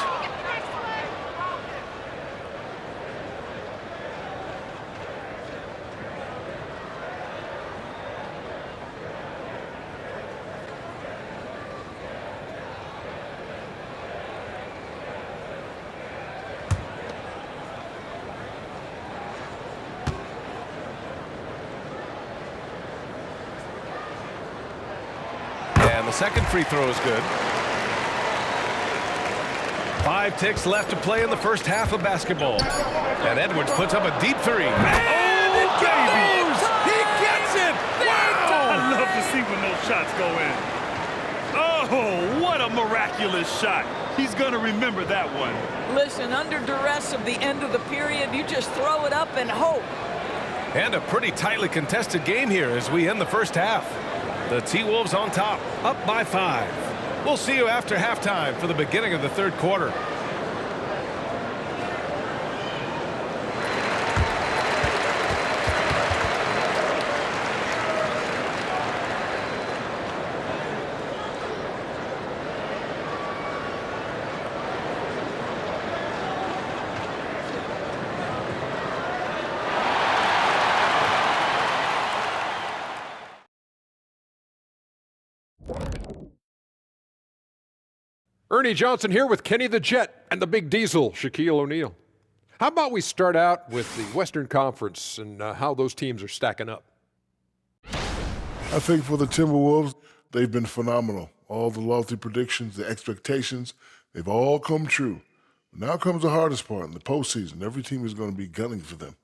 A: And the second free throw is good. 5 ticks left to play in the first half of basketball. And Edwards puts up a deep 3. And it goes! He gets it! Wow!
C: I love to see when those shots go in. Oh, what a miraculous shot. He's going to remember that one.
B: Listen, under duress of the end of the period, you just throw it up and hope.
A: And a pretty tightly contested game here as we end the first half. The T-Wolves on top, up by 5. We'll see you after halftime for the beginning of the third quarter.
G: Ernie Johnson here with Kenny the Jet and the Big Diesel, Shaquille O'Neal. How about we start out with the Western Conference and how those teams are stacking up?
H: I think for the Timberwolves, they've been phenomenal. All the lofty predictions, the expectations, they've all come true. Now comes the hardest part in the postseason. Every team is going to be gunning for them.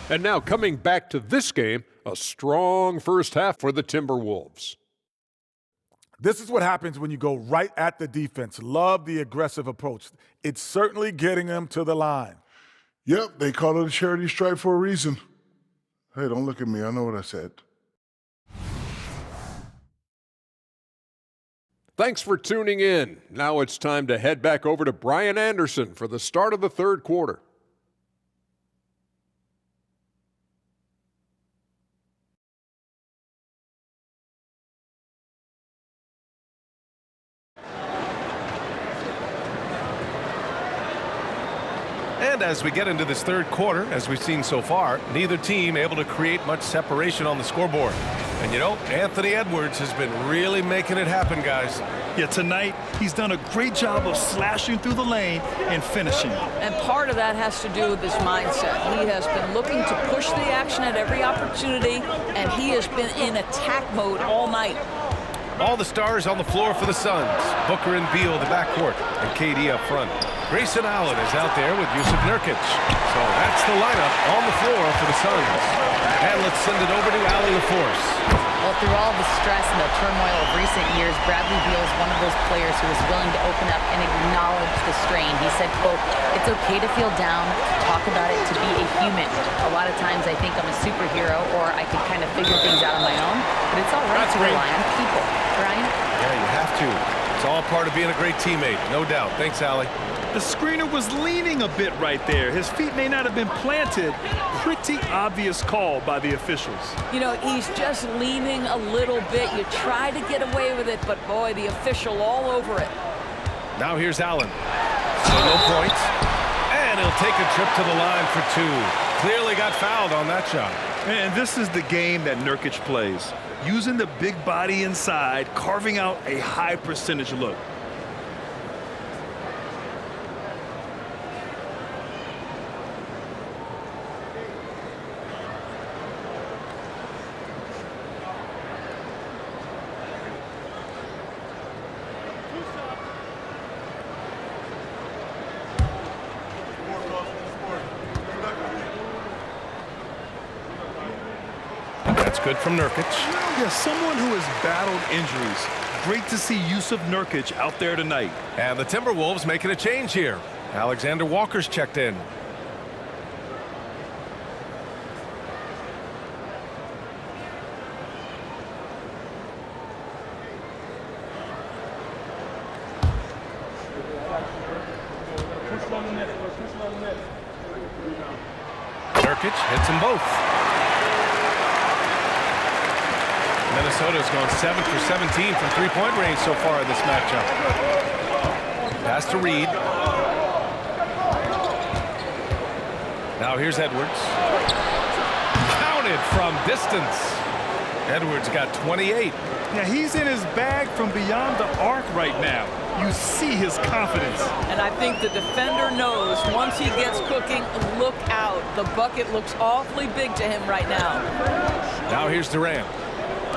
G: And now coming back to this game, a strong first half for the Timberwolves.
I: This is what happens when you go right at the defense. Love the aggressive approach. It's certainly getting them to the line.
H: Yep, they call it a charity stripe for a reason. Hey, don't look at me. I know what I said.
G: Thanks for tuning in. Now it's time to head back over to Brian Anderson for the start of the third quarter.
A: And as we get into this third quarter, as we've seen so far, neither team able to create much separation on the scoreboard. And you know, Anthony Edwards has been really making it happen, guys.
C: Yeah, tonight he's done a great job of slashing through the lane and finishing.
B: And part of that has to do with his mindset. He has been looking to push the action at every opportunity, and he has been in attack mode all night.
A: All the stars on the floor for the Suns. Booker and Beal, the backcourt, and KD up front. Grayson Allen is out there with Yusuf Nurkic. So that's the lineup on the floor for the Suns. And let's send it over to Allie LaForce.
E: Well, through all the stress and the turmoil of recent years, Bradley Beal is one of those players who is willing to open up and acknowledge the strain. He said, quote, "It's okay to feel down, to talk about it, to be a human. A lot of times I think I'm a superhero or I can kind of figure things out on my own, but it's all right to rely on people." Brian?
A: Yeah, you have to. It's all part of being a great teammate, no doubt. Thanks, Allie.
C: The screener was leaning a bit right there. His feet may not have been planted. Pretty obvious call by the officials.
B: You know, he's just leaning a little bit. You try to get away with it, but boy, the official all over it.
A: Now here's Allen. So no points. And he'll take a trip to the line for two. Clearly got fouled on that shot.
C: And this is the game that Nurkic plays. Using the big body inside, carving out a high percentage look.
A: That's good from Nurkic.
C: Yeah, someone who has battled injuries. Great to see Yusuf Nurkic out there tonight.
A: And the Timberwolves making a change here. Alexander Walker's checked in. Nurkic hits them both. Minnesota's gone 7 for 17 from three-point range so far in this matchup. Pass to Reed. Now here's Edwards. Counted from distance. Edwards got 28.
C: Yeah, he's in his bag from beyond the arc right now. You see his confidence.
B: And I think the defender knows once he gets cooking, look out. The bucket looks awfully big to him right now.
A: Now here's Durant.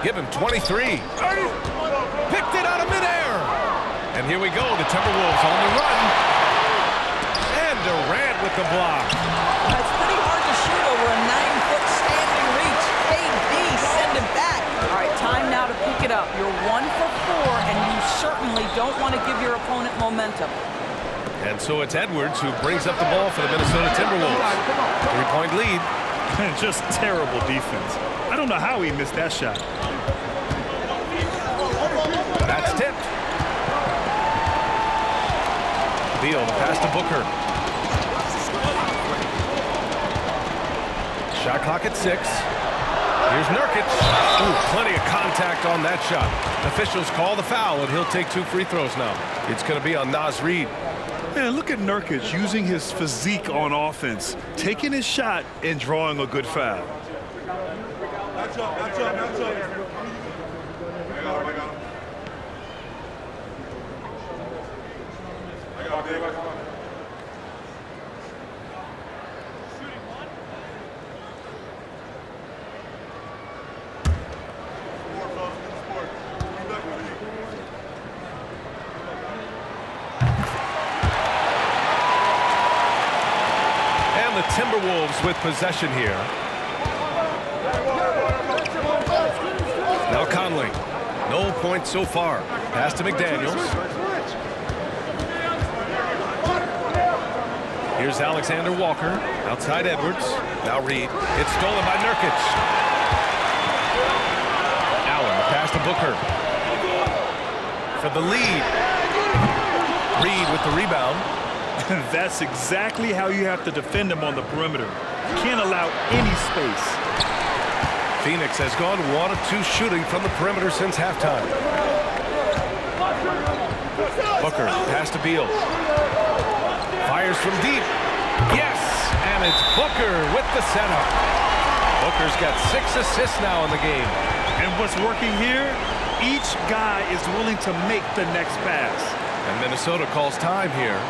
A: Give him 23. Picked it out of midair. And here we go. The Timberwolves on the run. And Durant with the block.
B: It's pretty hard to shoot over a 9-foot standing reach. KD, send him back. All right, time now to pick it up. You're 1 for 4, and you certainly don't want to give your opponent momentum.
A: And so it's Edwards who brings up the ball for the Minnesota Timberwolves. 3-point lead.
C: Just terrible defense. I don't know how he missed that shot.
A: That's tipped. Beal, the pass to Booker. Shot clock at 6. Here's Nurkic. Ooh, plenty of contact on that shot. Officials call the foul, and he'll take 2 free throws now. It's going to be on Naz Reid.
C: Yeah, look at Nurkic using his physique on offense, taking his shot and drawing a good foul.
H: Match up.
A: And the Timberwolves with possession here. Now Conley. No points so far. Pass to McDaniels. Here's Alexander Walker. Outside Edwards. Now Reed. It's stolen by Nurkic. Allen, the pass to Booker. For the lead. Reed with the rebound.
C: That's exactly how you have to defend him on the perimeter. You can't allow any space.
A: Phoenix has gone 1 of 2 shooting from the perimeter since halftime. Booker, pass to Beal. Fires from deep. Yes! And it's Booker with the setup. Booker's got 6 assists now in the game.
C: And what's working here, each guy is willing to make the next pass.
A: And Minnesota calls time here.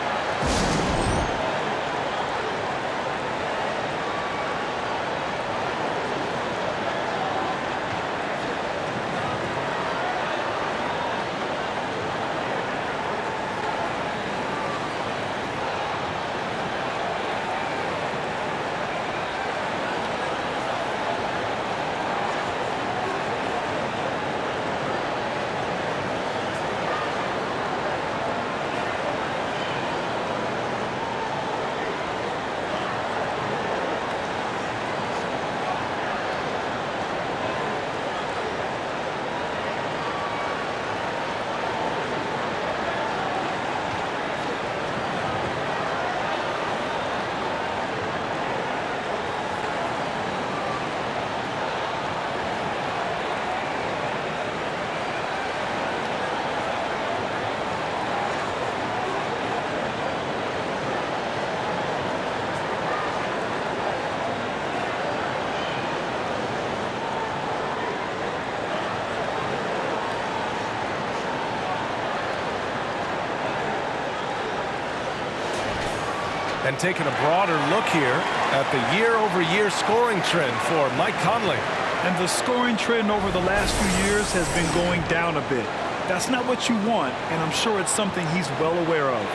A: And taking a broader look here at the year-over-year scoring trend for Mike Conley.
C: And the scoring trend over the last few years has been going down a bit. That's not what you want, and I'm sure it's something he's well aware of.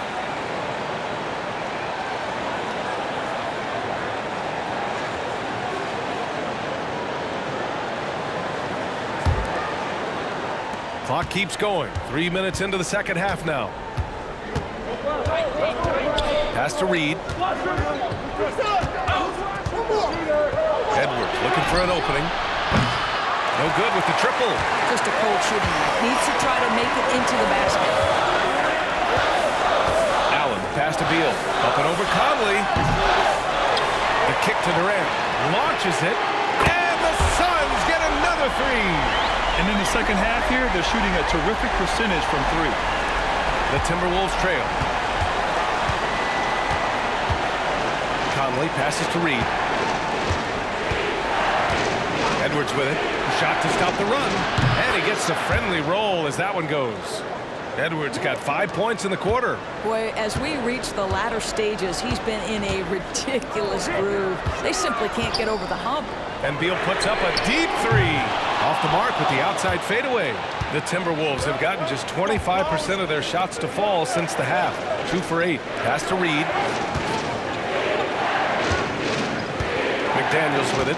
A: Clock keeps going. 3 minutes into the second half now. Pass to Reed. Edwards looking for an opening. No good with the triple.
B: Just a cold shooting night. Needs to try to make it into the basket.
A: Allen, pass to Beal. Up and over Conley. The kick to Durant. Launches it. And the Suns get another 3.
C: And in the second half here, they're shooting a terrific percentage from 3.
A: The Timberwolves trail. Conley passes to Reed. Edwards with it. Shot to stop the run. And he gets a friendly roll as that one goes. Edwards got 5 points in the quarter.
B: Boy, as we reach the latter stages, he's been in a ridiculous groove. They simply can't get over the hump.
A: And Beal puts up a deep 3. Off the mark with the outside fadeaway. The Timberwolves have gotten just 25% of their shots to fall since the half. 2 for 8. Pass to Reed. McDaniels with it.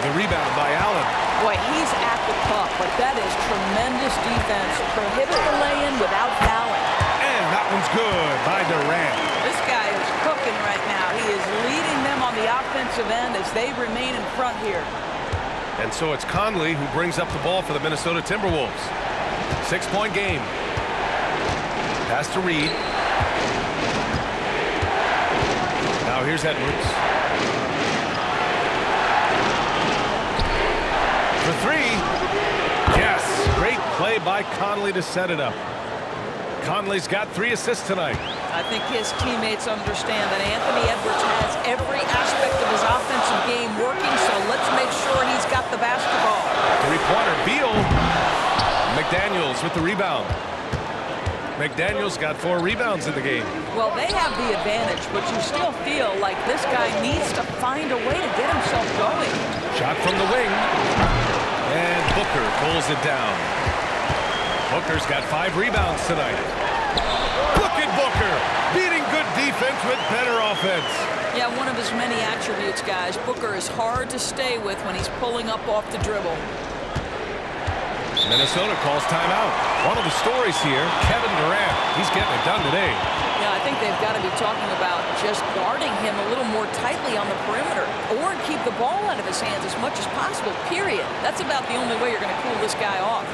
A: The rebound by Allen.
B: Boy, he's at the cup, but that is tremendous defense. Prohibit the lay-in without fouling.
A: And that one's good by Durant.
B: This guy is cooking right now. He is leading them on the offensive end as they remain in front here.
A: And so it's Conley who brings up the ball for the Minnesota Timberwolves. 6-point game. Pass to Reed. Now here's Edwards. For 3. Yes, great play by Conley to set it up. Conley's got 3 assists tonight.
B: I think his teammates understand that Anthony Edwards has every aspect of his offensive game working, so let's make sure he's got the basketball.
A: 3-pointer. Beal McDaniels with the rebound. McDaniels got 4 rebounds in the game.
B: Well, they have the advantage, but you still feel like this guy needs to find a way to get himself going.
A: Shot from the wing. And Booker pulls it down. Booker's got 5 rebounds tonight. Look at Booker, beating good defense with better offense.
B: Yeah, one of his many attributes, guys. Booker is hard to stay with when he's pulling up off the dribble.
A: Minnesota calls timeout. One of the stories here, Kevin Durant. He's getting it done today.
B: Yeah, I think they've got to be talking about just guarding him a little more tightly on the perimeter or keep the ball out of his hands as much as possible, period. That's about the only way you're going to cool this guy off.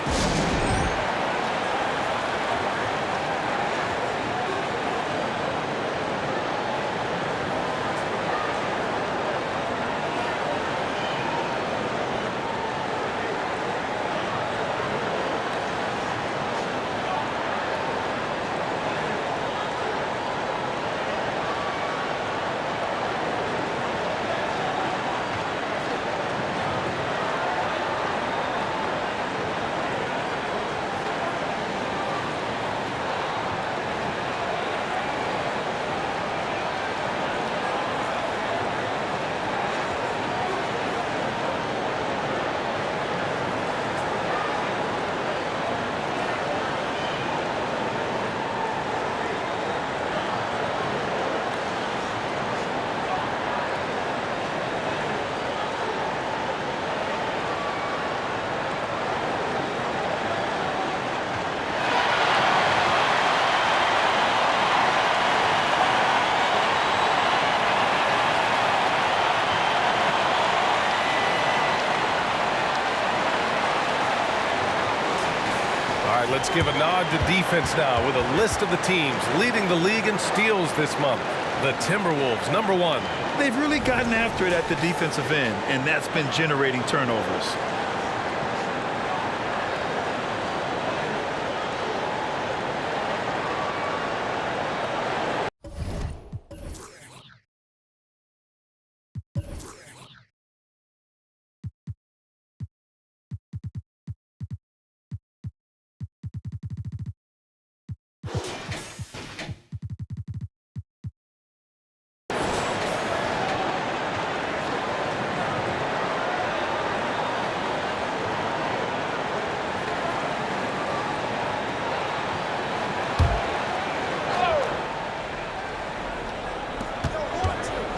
A: Let's give a nod to defense now with a list of the teams leading the league in steals this month. The Timberwolves, #1.
C: They've really gotten after it at the defensive end, and that's been generating turnovers.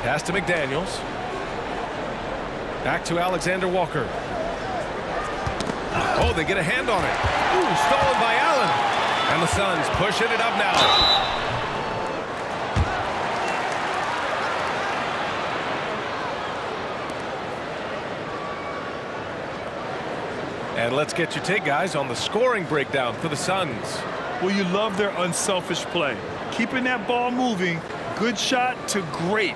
A: Pass to McDaniels. Back to Alexander Walker. Oh, they get a hand on it. Ooh, stolen by Allen. And the Suns pushing it up now. And let's get your take, guys, on the scoring breakdown for the Suns.
C: Well, you love their unselfish play. Keeping that ball moving, good shot to great.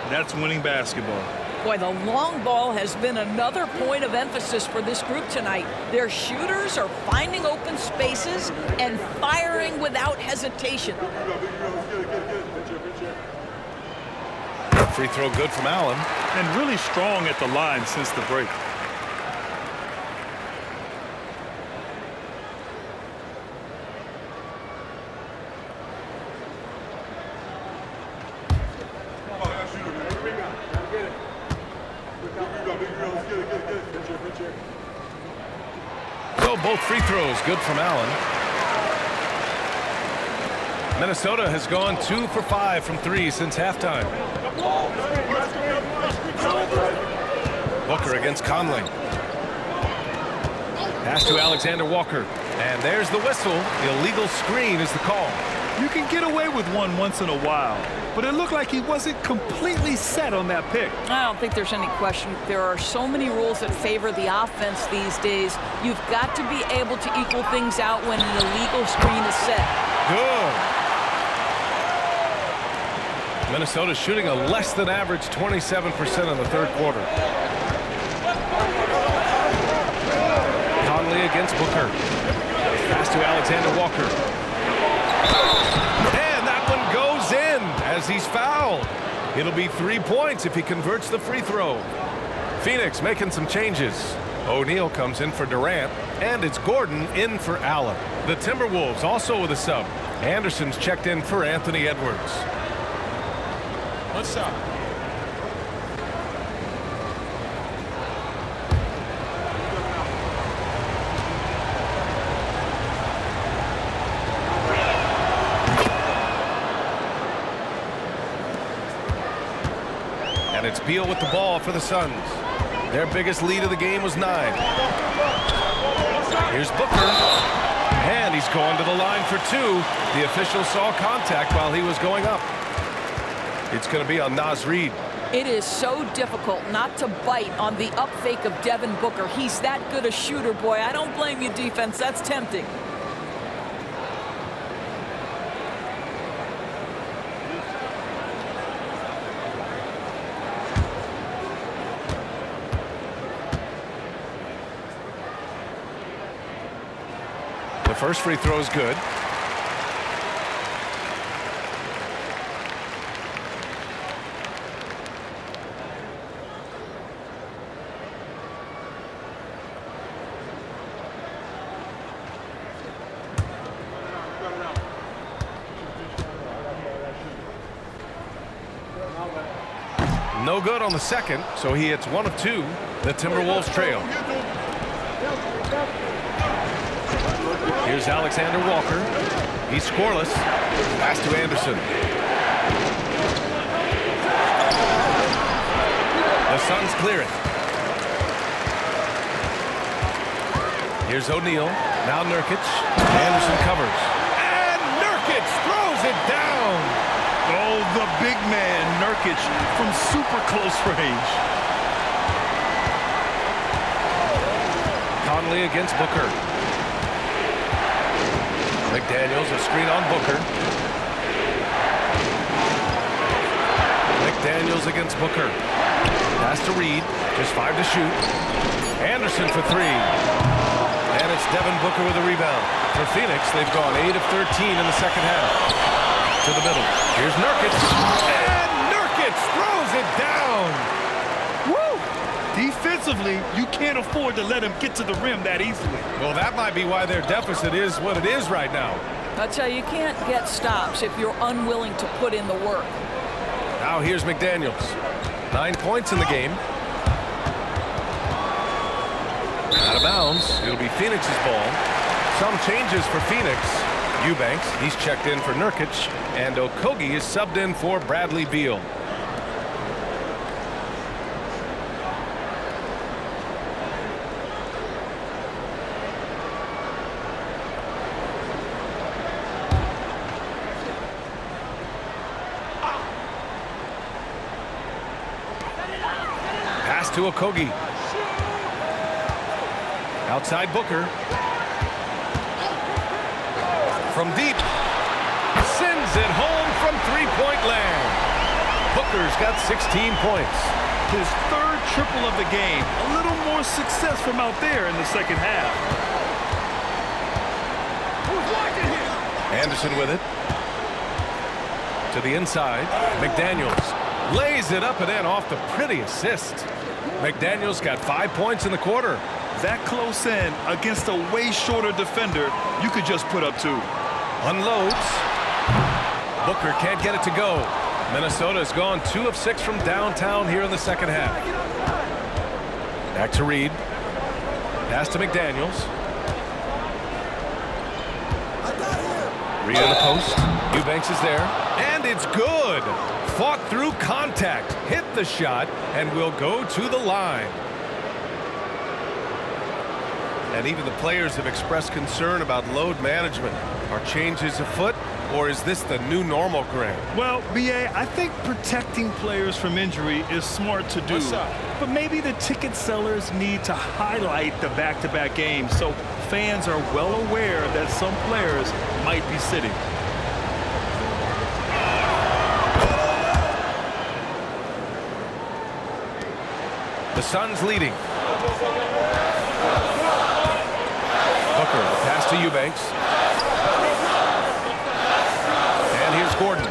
C: That's winning basketball.
B: Boy, the long ball has been another point of emphasis for this group tonight. Their shooters are finding open spaces and firing without hesitation.
A: Free throw good from Allen.
C: And really strong at the line since the break.
A: So both free throws good from Allen. Minnesota has gone 2 for 5 from 3 since halftime. Booker against Conley. Pass to Alexander Walker. And there's the whistle. The illegal screen is the call.
C: You can get away with one once in a while, but it looked like he wasn't completely set on that pick.
B: I don't think there's any question. There are so many rules that favor the offense these days. You've got to be able to equal things out when an illegal screen is set.
A: Good. Minnesota shooting a less than average 27% in the third quarter. Conley against Booker. Pass to Alexander Walker. And that one goes in as he's fouled. It'll be 3 points if he converts the free throw. Phoenix making some changes. O'Neal comes in for Durant, And it's Gordon in for Allen. The Timberwolves also with a sub. Anderson's checked in for Anthony Edwards.
D: One shot.
A: And it's Beal with the ball for the Suns. Their biggest lead of the game was 9. Here's Booker. And he's going to the line for 2. The official saw contact while he was going up. It's going to be on Naz Reid.
F: It is so difficult not to bite on the up fake of Devin Booker. He's that good a shooter, boy. I don't blame you, defense. That's tempting.
A: The first free throw is good. No good on the second, so he hits 1 of 2. The Timberwolves trail. Here's Alexander Walker. He's scoreless. Pass to Anderson. The Suns clear it. Here's O'Neal. Now Nurkic. Anderson covers. And Nurkic throws it down.
C: Oh, the big man, Nurkic, from super close range.
A: Conley against Booker. McDaniels, a screen on Booker. McDaniels against Booker. Pass to Reid. Just 5 to shoot. Anderson for 3. And it's Devin Booker with a rebound. For Phoenix, they've gone 8 of 13 in the second half. To the middle. Here's Nurkic. And Nurkic throws it down.
C: Woo! Defensively, you can't afford to let him get to the rim that easily.
A: Well, that might be why their deficit is what it is right now.
F: I tell you, you can't get stops if you're unwilling to put in the work.
A: Now here's McDaniels. 9 points in the game. Out of bounds. It'll be Phoenix's ball. Some changes for Phoenix. Eubanks, he's checked in for Nurkic, and Okogie is subbed in for Bradley Beal. Pass to Okogie. Outside Booker. From deep, sends it home from three-point land. Booker's got 16 points.
C: His 3rd triple of the game. A little more success from out there in the second half.
A: Anderson with it. To the inside. McDaniels lays it up and in off the pretty assist. McDaniels got 5 points in the quarter.
C: That close in against a way shorter defender, you could just put up 2.
A: Unloads. Booker can't get it to go. Minnesota has gone 2 of 6 from downtown here in the second half. Back to Reid. Pass to McDaniels. Reid in the post. Eubanks is there. And it's good. Fought through contact. Hit the shot and will go to the line. And even the players have expressed concern about load management. Are changes afoot, or is this the new normal, Grant?
C: Well, B.A., I think protecting players from injury is smart to do. But maybe the ticket sellers need to highlight the back-to-back games so fans are well aware that some players might be sitting.
A: The Suns leading. Booker, pass to Eubanks. And here's Gordon.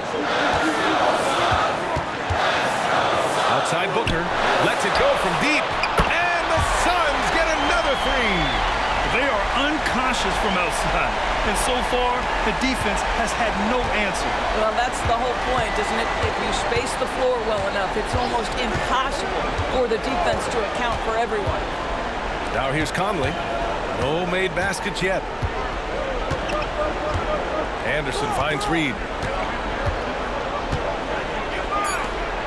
A: Outside Booker. Lets it go from deep. And the Suns get another 3.
C: They are unconscious from outside. And so far, the defense has had no answer.
B: Well, that's the whole point, isn't it? If you space the floor well enough, it's almost impossible for the defense to account for everyone.
A: Now here's Conley. No made baskets yet. Anderson finds Reed.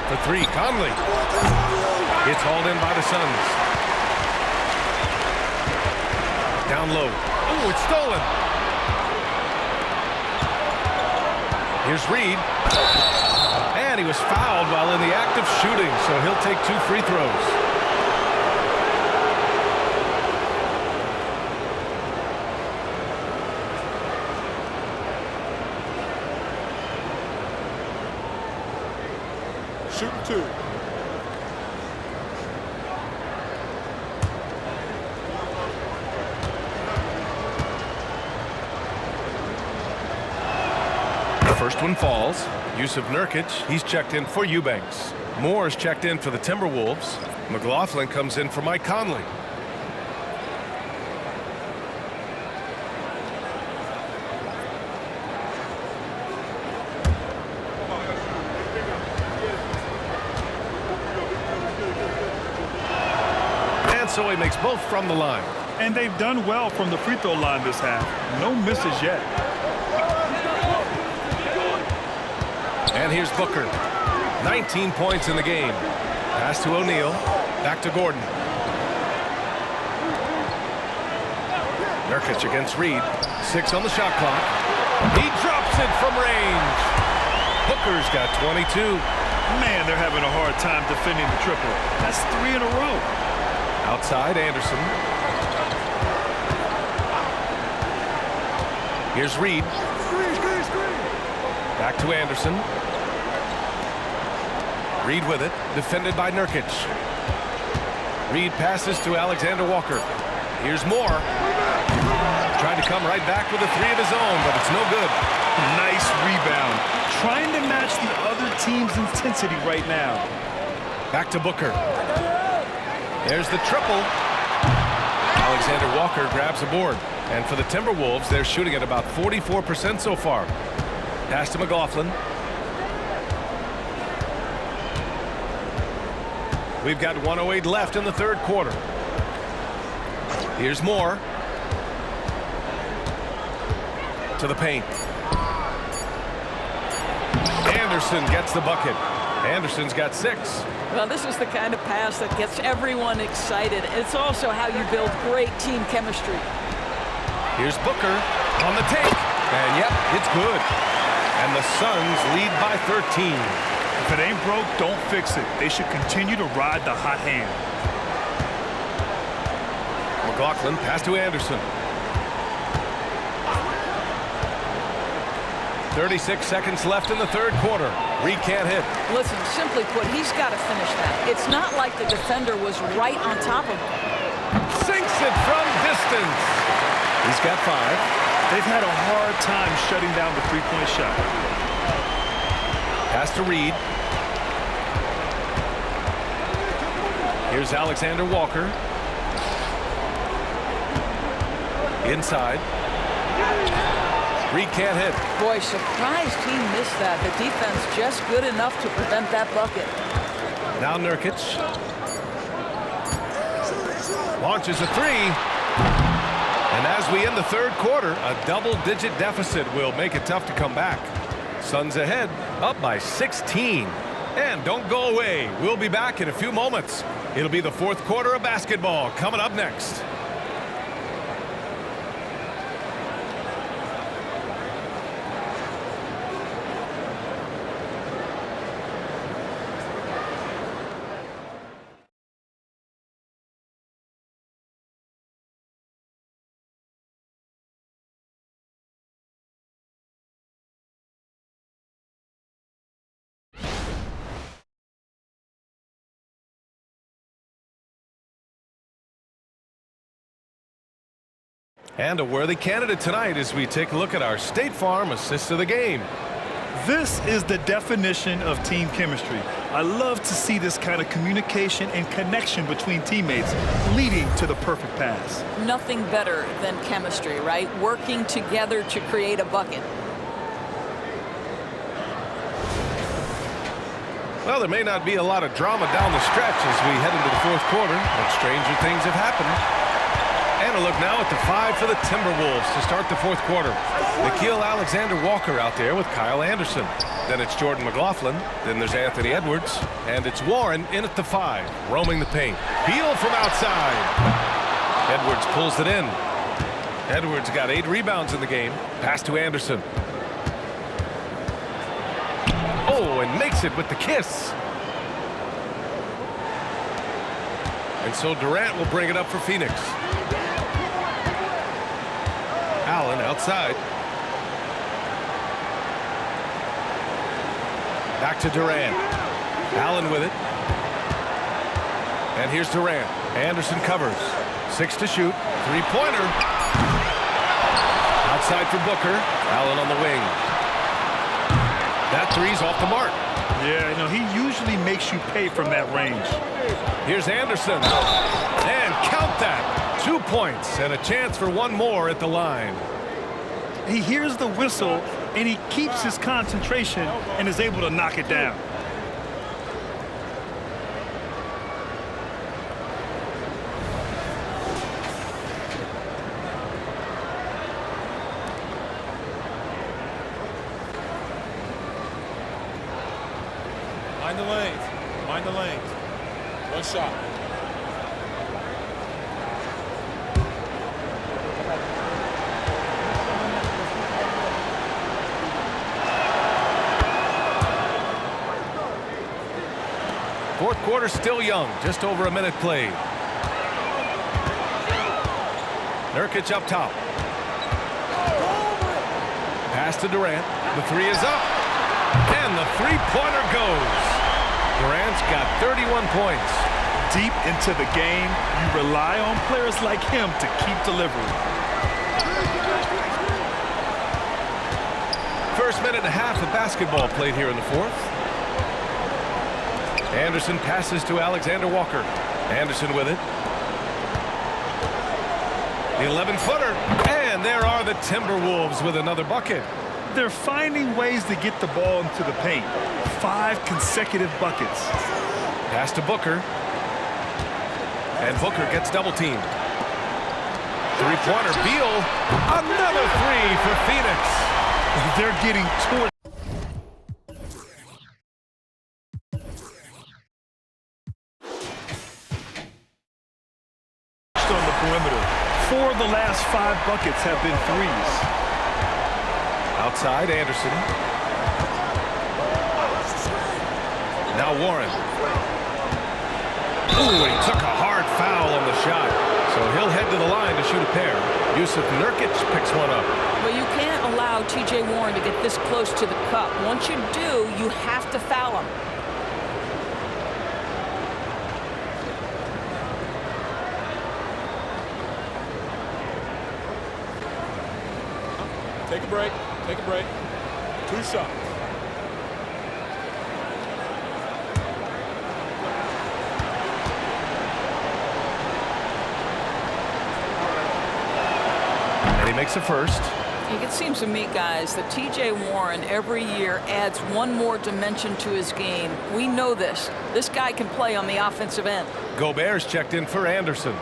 A: For three, Conley. It's hauled in by the Suns. Down low. Oh, it's stolen. Here's Reed. And he was fouled while in the act of shooting, so he'll take 2 free throws.
I: Shooting 2.
A: The first one falls. Yusuf Nurkic, he's checked in for Eubanks. Moore's checked in for the Timberwolves. McLaughlin comes in for Mike Conley. And so he makes both from the line.
C: And they've done well from the free throw line this half. No misses yet.
A: And here's Booker. 19 points in the game. Pass to O'Neal. Back to Gordon. Nurkic against Reed. 6 on the shot clock. He drops it from range. Booker's got 22.
C: Man, they're having a hard time defending the triple. That's 3 in a row.
A: Outside, Anderson. Here's Reed. Back to Anderson. Reed with it, defended by Nurkic. Reed passes to Alexander Walker. Here's Moore. Trying to come right back with a 3 of his own, but it's no good.
C: Nice rebound. Trying to match the other team's intensity right now.
A: Back to Booker. There's the triple. Alexander Walker grabs a board. And for the Timberwolves, they're shooting at about 44% so far. Pass to McLaughlin. We've got 1:08 left in the third quarter. Here's Moore. To the paint. Anderson gets the bucket. Anderson's got 6.
B: Well, this is the kind of pass that gets everyone excited. It's also how you build great team chemistry.
A: Here's Booker on the take. And yep, it's good. And the Suns lead by 13.
C: If it ain't broke, don't fix it. They should continue to ride the hot hand.
A: McLaughlin pass to Anderson. 36 seconds left in the third quarter. Reed can't hit.
B: Listen, simply put, he's got to finish that. It's not like the defender was right on top of him.
A: Sinks it from distance. He's got 5.
C: They've had a hard time shutting down the three-point shot.
A: Pass to Reed. Here's Alexander Walker. Inside. Reed can't hit.
B: Boy, surprised he missed that. The defense just good enough to prevent that bucket.
A: Now Nurkic. Launches a 3. And as we end the third quarter, a double-digit deficit will make it tough to come back. Suns ahead, up by 16. And don't go away. We'll be back in a few moments. It'll be the fourth quarter of basketball coming up next. And a worthy candidate tonight as we take a look at our State Farm assist of the game.
C: This is the definition of team chemistry. I love to see this kind of communication and connection between teammates leading to the perfect pass.
B: Nothing better than chemistry, right? Working together to create a bucket.
A: Well, there may not be a lot of drama down the stretch as we head into the fourth quarter, but stranger things have happened. And a look now at the 5 for the Timberwolves to start the fourth quarter. Nickeil Alexander-Walker out there with Kyle Anderson. Then it's Jordan McLaughlin. Then there's Anthony Edwards. And it's Warren in at the 5, roaming the paint. Beal from outside. Edwards pulls it in. Edwards got 8 rebounds in the game. Pass to Anderson. Oh, and makes it with the kiss. And so Durant will bring it up for Phoenix. Allen outside. Back to Durant. Allen with it. And here's Durant. Anderson covers. 6 to shoot. 3-pointer. Outside for Booker. Allen on the wing. That three's off the mark.
C: Yeah, you know, he usually makes you pay from that range.
A: Here's Anderson. And count that. 2 points and a chance for one more at the line.
C: He hears the whistle, and he keeps his concentration and is able to knock it down.
D: Mind the lanes. Mind the lanes. One shot.
A: Fourth quarter still young. Just over a minute played. Nurkic up top. Pass to Durant. The 3 is up. And the 3-pointer goes. Durant's got 31 points.
C: Deep into the game, you rely on players like him to keep delivering.
A: First minute and a half of basketball played here in the fourth. Anderson passes to Alexander-Walker. Anderson with it. The 11-footer. And there are the Timberwolves with another bucket.
C: They're finding ways to get the ball into the paint. 5 consecutive buckets.
A: Pass to Booker. And Booker gets double-teamed. 3-pointer. Beal. Another 3 for Phoenix.
C: They're getting toward on the perimeter. 4 of the last 5 buckets have been threes.
A: Outside, Anderson. Now Warren. Ooh, he took a hard foul on the shot. So he'll head to the line to shoot a pair. Yusuf Nurkic picks one up.
B: But you can't allow T.J. Warren to get this close to the cup. Once you do, you have to foul him.
D: Take a break. Take a break. 2 shots.
A: And he makes a first.
B: It seems to me, guys, that T.J. Warren every year adds one more dimension to his game. We know this. This guy can play on the offensive end.
A: Gobert's checked in for Anderson.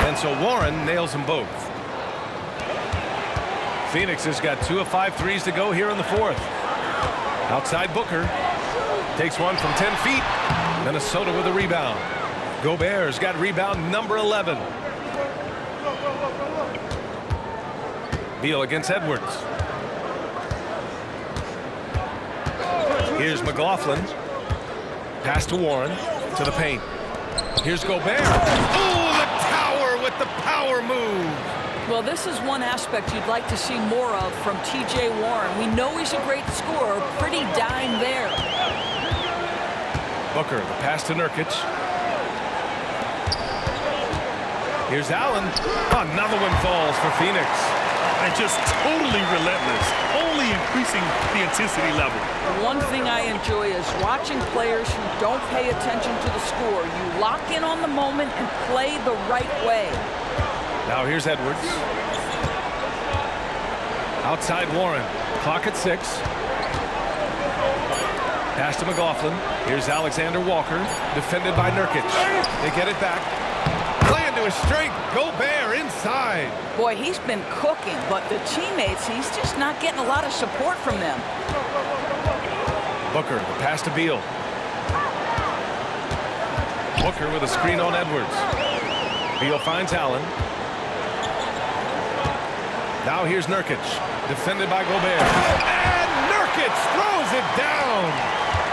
A: And so Warren nails them both. Phoenix has got 2 of 5 threes to go here in the fourth. Outside Booker. Takes one from 10 feet. Minnesota with a rebound. Gobert's got rebound number 11. Beal against Edwards. Here's McLaughlin. Pass to Warren. To the paint. Here's Gobert. Oh, the tower with the power move.
B: Well, this is one aspect you'd like to see more of from T.J. Warren. We know he's a great scorer. Pretty dime there.
A: Booker, the pass to Nurkic. Here's Allen. Another one falls for Phoenix.
C: And just totally relentless, only increasing the intensity level.
B: One thing I enjoy is watching players who don't pay attention to the score. You lock in on the moment and play the right way.
A: Now here's Edwards. Outside Warren. Clock at 6. Pass to McLaughlin. Here's Alexander Walker. Defended by Nurkic. They get it back. Playing to his strength. Gobert inside.
B: Boy, he's been cooking, but the teammates, he's just not getting a lot of support from them.
A: Booker, the pass to Beal. Booker with a screen on Edwards. Beal finds Allen. Now here's Nurkic. Defended by Gobert. And Nurkic throws it down.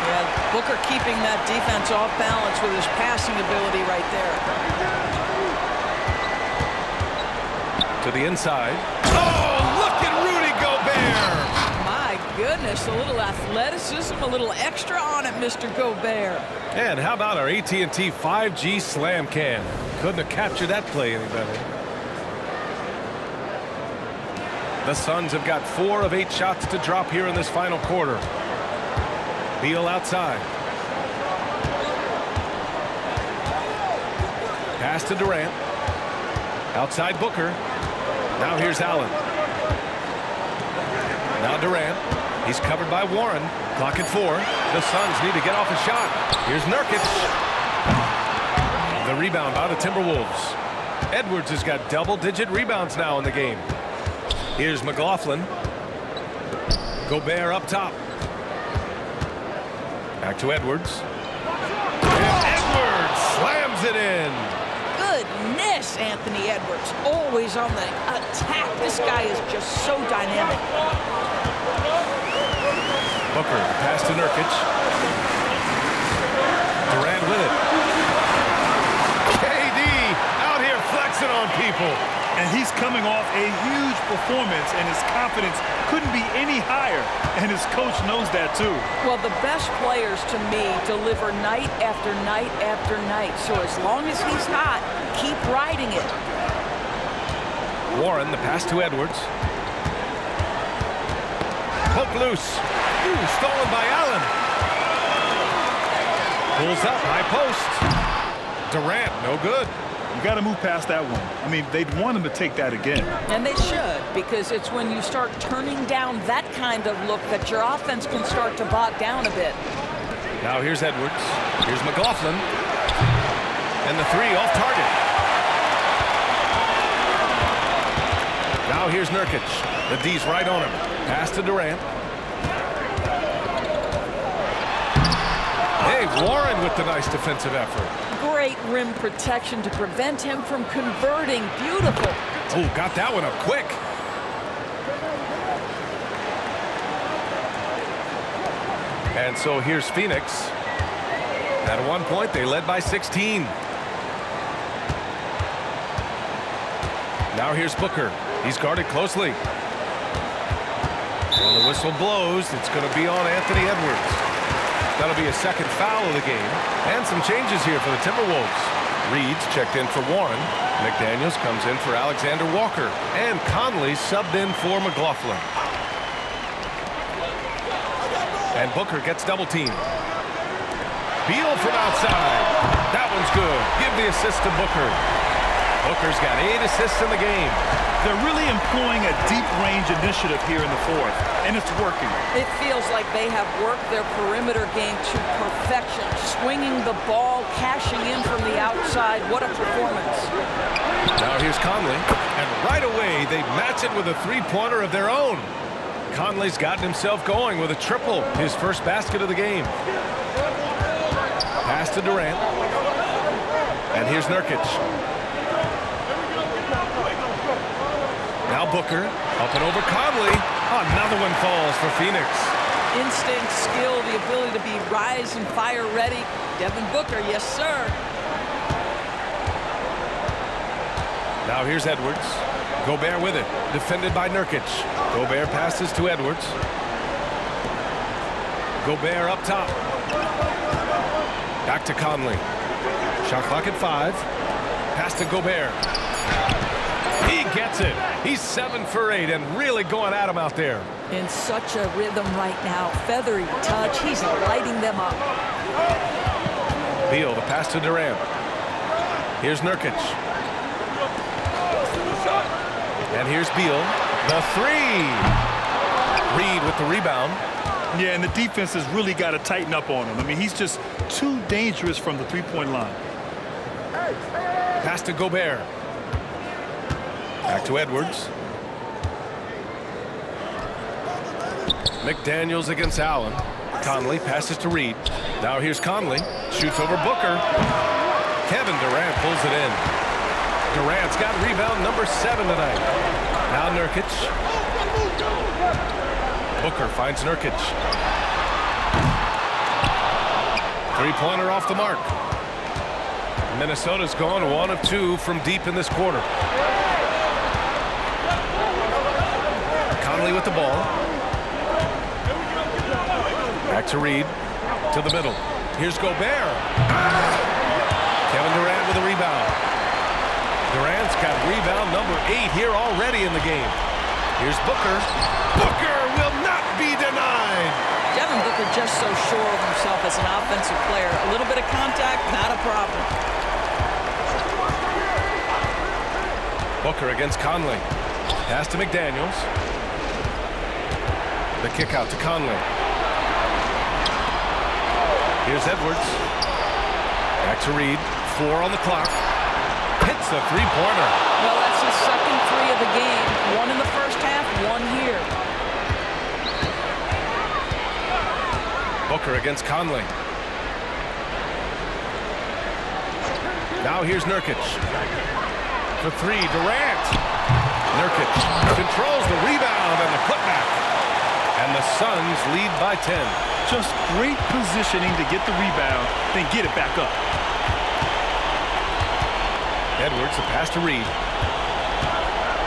B: Yeah, Booker keeping that defense off balance with his passing ability right there.
A: To the inside. Oh, look at Rudy Gobert.
B: My goodness, a little athleticism, a little extra on it, Mr. Gobert.
A: And how about our AT&T 5G slam cam? Couldn't have captured that play any better. The Suns have got 4 of 8 shots to drop here in this final quarter. Beal outside. Pass to Durant. Outside Booker. Now here's Allen. Now Durant. He's covered by Warren. Clock at 4. The Suns need to get off a shot. Here's Nurkic. The rebound by the Timberwolves. Edwards has got double-digit rebounds now in the game. Here's McLaughlin. Gobert up top. Back to Edwards. And Edwards slams it in.
B: Goodness, Anthony Edwards, always on the attack. This guy is just so dynamic.
A: Booker, pass to Nurkic. Durant with it. KD out here flexing on people.
C: And he's coming off a huge performance, and his confidence couldn't be any higher. And his coach knows that, too.
B: Well, the best players, to me, deliver night after night after night. So as long as he's hot, keep riding it.
A: Warren, the pass to Edwards. Poke loose. Ooh, stolen by Allen. Pulls up, high post. Durant, no good.
C: You got to move past that one. I mean, they'd want him to take that again.
B: And they should, because it's when you start turning down that kind of look that your offense can start to bog down a bit.
A: Now here's Edwards. Here's McLaughlin. And the 3 off target. Now here's Nurkic. The D's right on him. Pass to Durant. Hey, Warren with the nice defensive effort.
B: Great rim protection to prevent him from converting. Beautiful.
A: Oh, got that one up quick. And so here's Phoenix. At one point, they led by 16. Now here's Booker. He's guarded closely. And the whistle blows. It's going to be on Anthony Edwards. That'll be a second foul of the game. And some changes here for the Timberwolves. Reed's checked in for Warren. McDaniels comes in for Alexander Walker. And Conley subbed in for McLaughlin. And Booker gets double teamed. Beal from outside. That one's good. Give the assist to Booker. Booker's got 8 assists in the game.
C: They're really employing a deep-range initiative here in the 4th, and it's working.
B: It feels like they have worked their perimeter game to perfection, swinging the ball, cashing in from the outside. What a performance.
A: Now here's Conley, and right away they match it with a 3-pointer of their own. Conley's gotten himself going with a triple, his first basket of the game. Pass to Durant. And here's Nurkic. Now Booker, up and over Conley. Another one falls for Phoenix.
B: Instinct, skill, the ability to be rise and fire ready. Devin Booker, yes, sir.
A: Now here's Edwards. Gobert with it. Defended by Nurkic. Gobert passes to Edwards. Gobert up top. Back to Conley. Shot clock at 5. Pass to Gobert. gets it. He's 7 for 8 and really going at him out there.
B: In such a rhythm right now. Feathery touch. He's lighting them up.
A: Beal, the pass to Durant. Here's Nurkic. And here's Beal. The three. Reed with the rebound.
C: Yeah, and the defense has really got to tighten up on him. I mean, he's just too dangerous from the three-point line.
A: Pass to Gobert. Back to Edwards. McDaniels against Allen. Conley passes to Reed. Now here's Conley. Shoots over Booker. Kevin Durant pulls it in. Durant's got rebound number 7 tonight. Now Nurkic. Booker finds Nurkic. Three-pointer off the mark. Minnesota's gone 1 of 2 from deep in this quarter. Conley with the ball. Back to Reed. To the middle. Here's Gobert. Kevin Durant with a rebound. Durant's got rebound number 8 here already in the game. Here's Booker. Booker will not be denied.
B: Devin Booker just so sure of himself as an offensive player. A little bit of contact, not a problem.
A: Booker against Conley. Pass to McDaniels. The kick out to Conley. Here's Edwards. Back to Reed. 4 on the clock. Hits the three-pointer.
B: Well, that's his second 3 of the game. 1 in the first half, 1 here.
A: Booker against Conley. Now here's Nurkic. For 3, Durant. Nurkic controls the rebound and the putback. And the Suns lead by 10.
C: Just great positioning to get the rebound, then get it back up.
A: Edwards, the pass to Reed.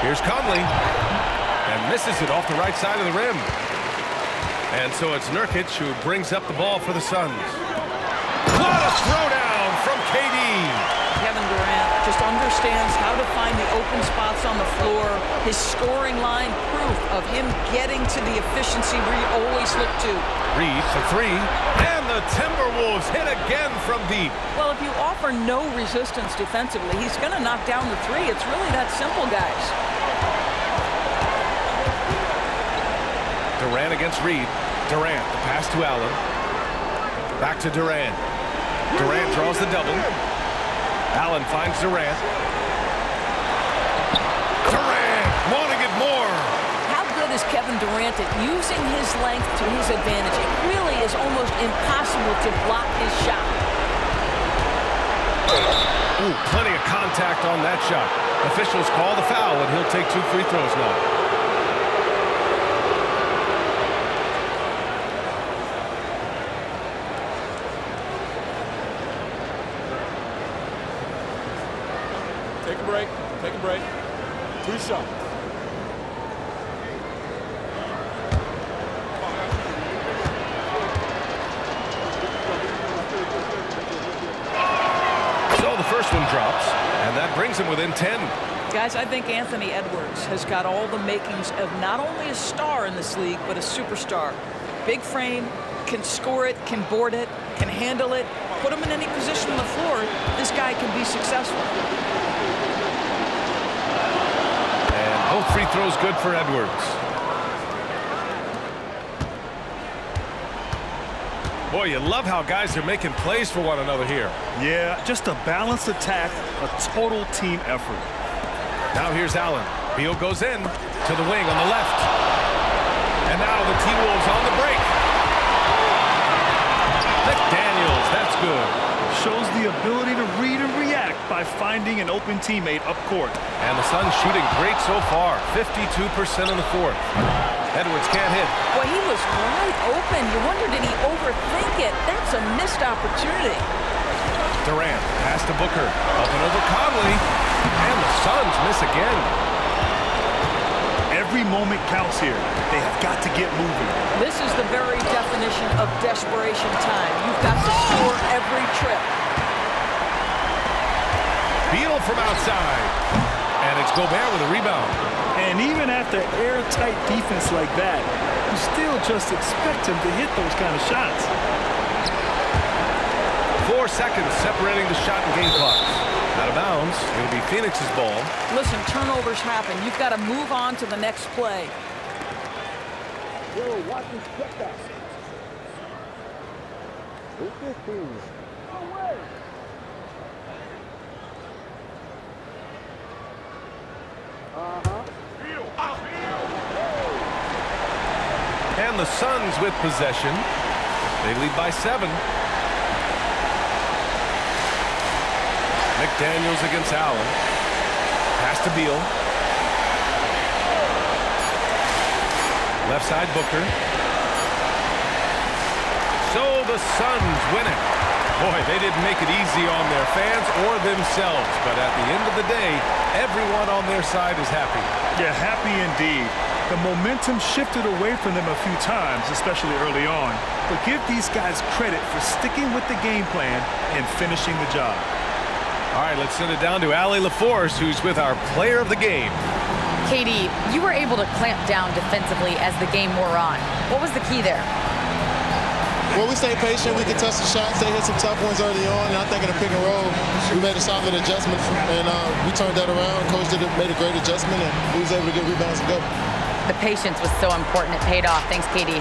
A: Here's Conley. And misses it off the right side of the rim. And so it's Nurkic who brings up the ball for the Suns. What a throwdown from KD.
B: Kevin Durant just understands how to find the open spots on the floor. His scoring line, proof of him getting to the efficiency we always look to.
A: Reed for 3. And the Timberwolves hit again from deep.
B: Well, if you offer no resistance defensively, he's going to knock down the 3. It's really that simple, guys.
A: Durant against Reed. Durant, the pass to Allen. Back to Durant. Durant draws the double. Allen finds Durant. Durant wanting it more.
F: How good is Kevin Durant at using his length to his advantage? It really is almost impossible to block his shot.
A: Ooh, plenty of contact on that shot. Officials call the foul, and he'll take 2 free throws now.
D: Take a break. Take a break. 2 shots.
A: So the first one drops, and that brings him within 10.
B: Guys, I think Anthony Edwards has got all the makings of not only a star in this league, but a superstar. Big frame, can score it, can board it, can handle it. Put him in any position on the floor, this guy can be successful.
A: And both free throws good for Edwards. Boy, you love how guys are making plays for one another here.
C: Yeah, just a balanced attack, a total team effort.
A: Now here's Allen. Beal goes in to the wing on the left. And now the T-Wolves on the break. McDaniels, that's good.
C: Shows the ability to read and react by finding an open teammate up court.
A: And the Suns shooting great so far. 52% in the fourth. Edwards can't hit.
B: Boy, he was wide open. You wonder, did he overthink it? That's a missed opportunity.
A: Durant, pass to Booker. Up and over Conley. And the Suns miss again.
C: Every moment counts here. They have got to get moving.
B: This is the very definition of desperation time. You've got to score every trip.
A: Beal from outside. And it's Gobert with a rebound.
C: And even after airtight defense like that, you still just expect him to hit those kind of shots.
A: 4 seconds separating the shot and game clocks. Out of bounds. It'll be Phoenix's ball.
B: Listen, turnovers happen. You've got to move on to the next play.
A: And the Suns with possession. They lead by 7. McDaniels against Allen. Pass to Beal. Left side Booker. So the Suns win it. Boy, they didn't make it easy on their fans or themselves. But at the end of the day, everyone on their side is happy.
C: Yeah, happy indeed. The momentum shifted away from them a few times, especially early on. But give these guys credit for sticking with the game plan and finishing the job.
A: All right, let's send it down to Allie LaForce, who's with our player of the game.
E: Katie, you were able to clamp down defensively as the game wore on. What was the key there?
J: Well, we stayed patient. We could touch the shots. They hit some tough ones early on. And I think in the pick and roll, we made a solid adjustment. And we turned that around. Coach made a great adjustment, and we was able to get rebounds and go.
E: The patience was so important. It paid off. Thanks, Katie.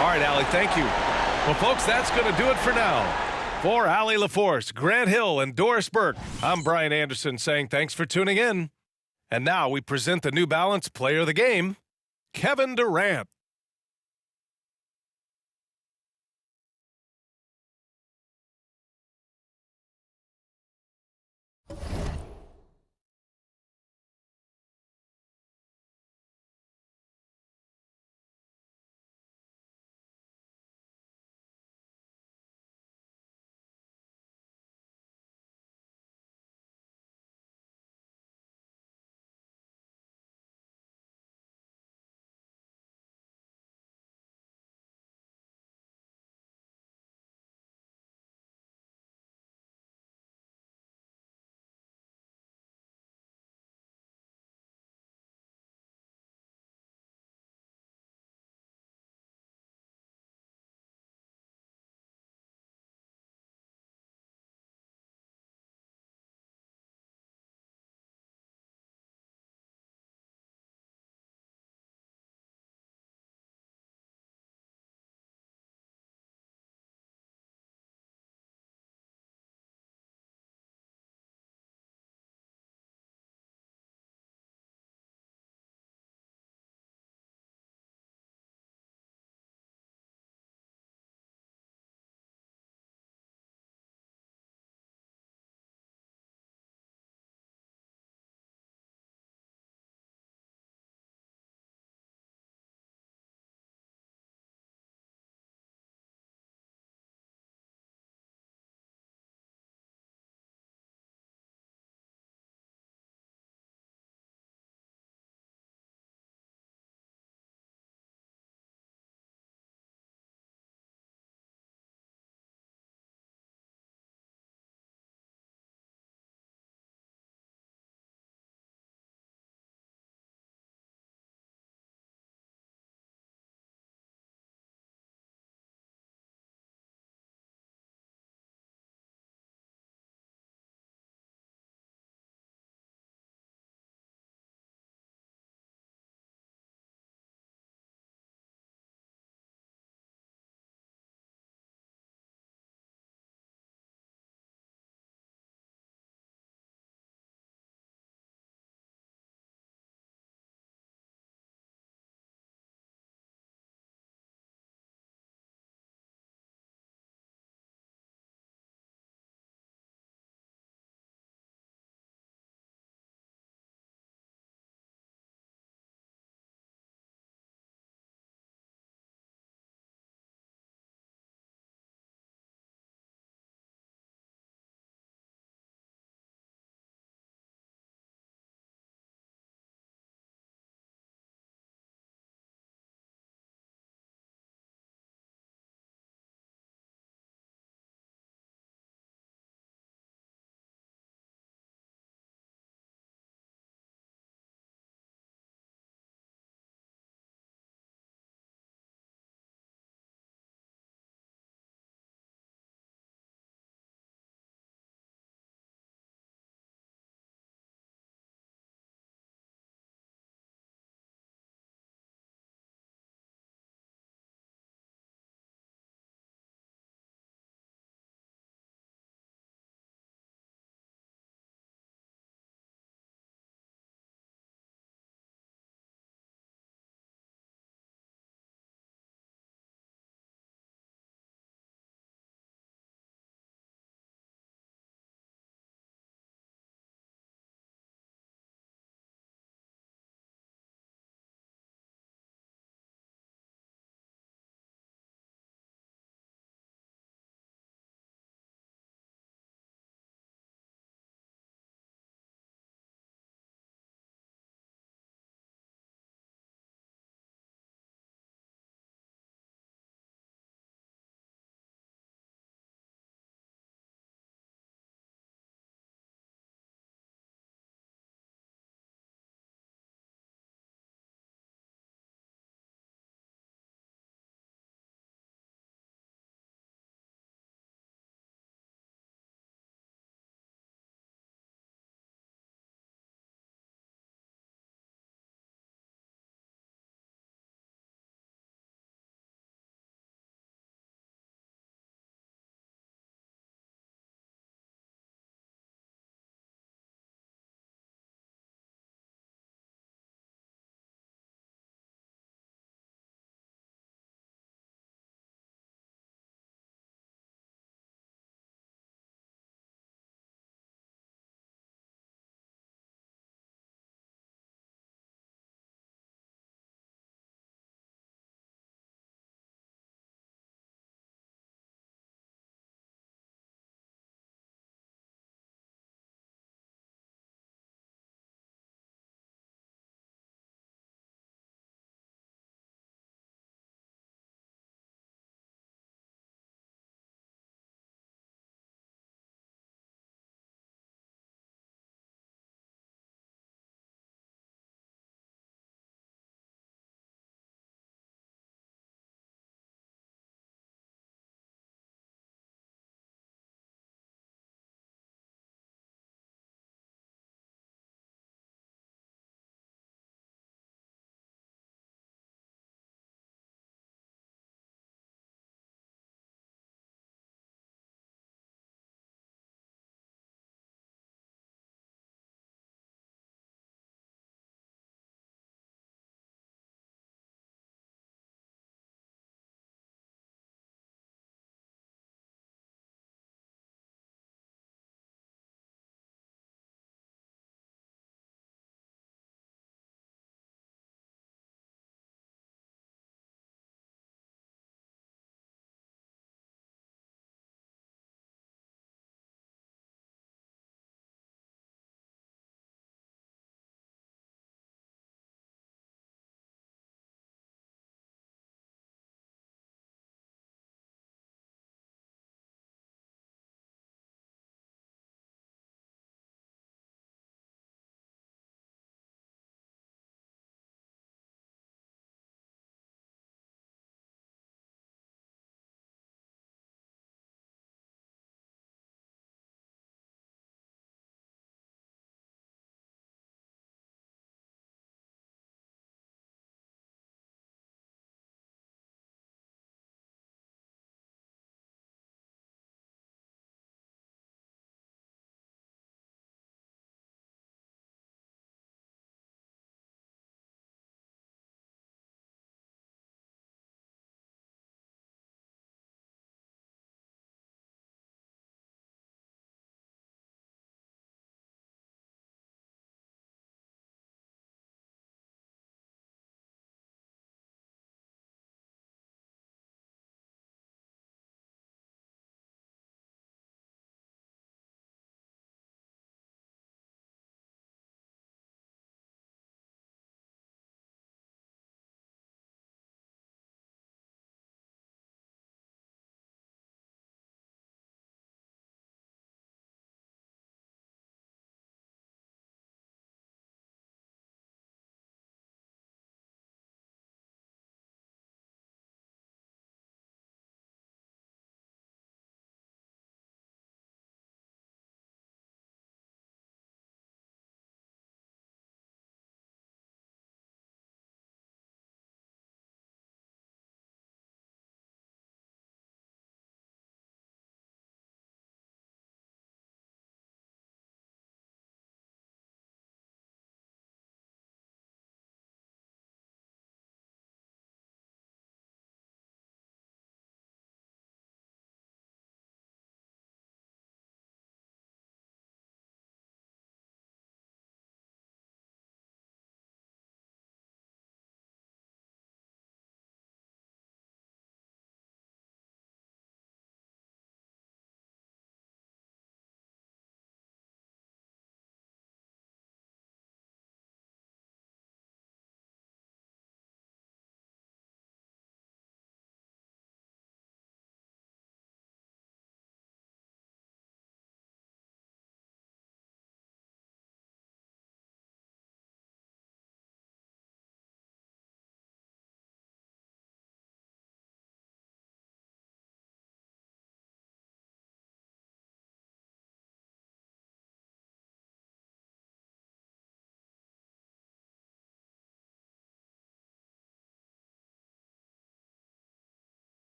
A: All right, Allie, thank you. Well, folks, that's going to do it for now. For Allie LaForce, Grant Hill, and Doris Burke, I'm Brian Anderson saying thanks for tuning in. And now we present the New Balance Player of the Game, Kevin Durant.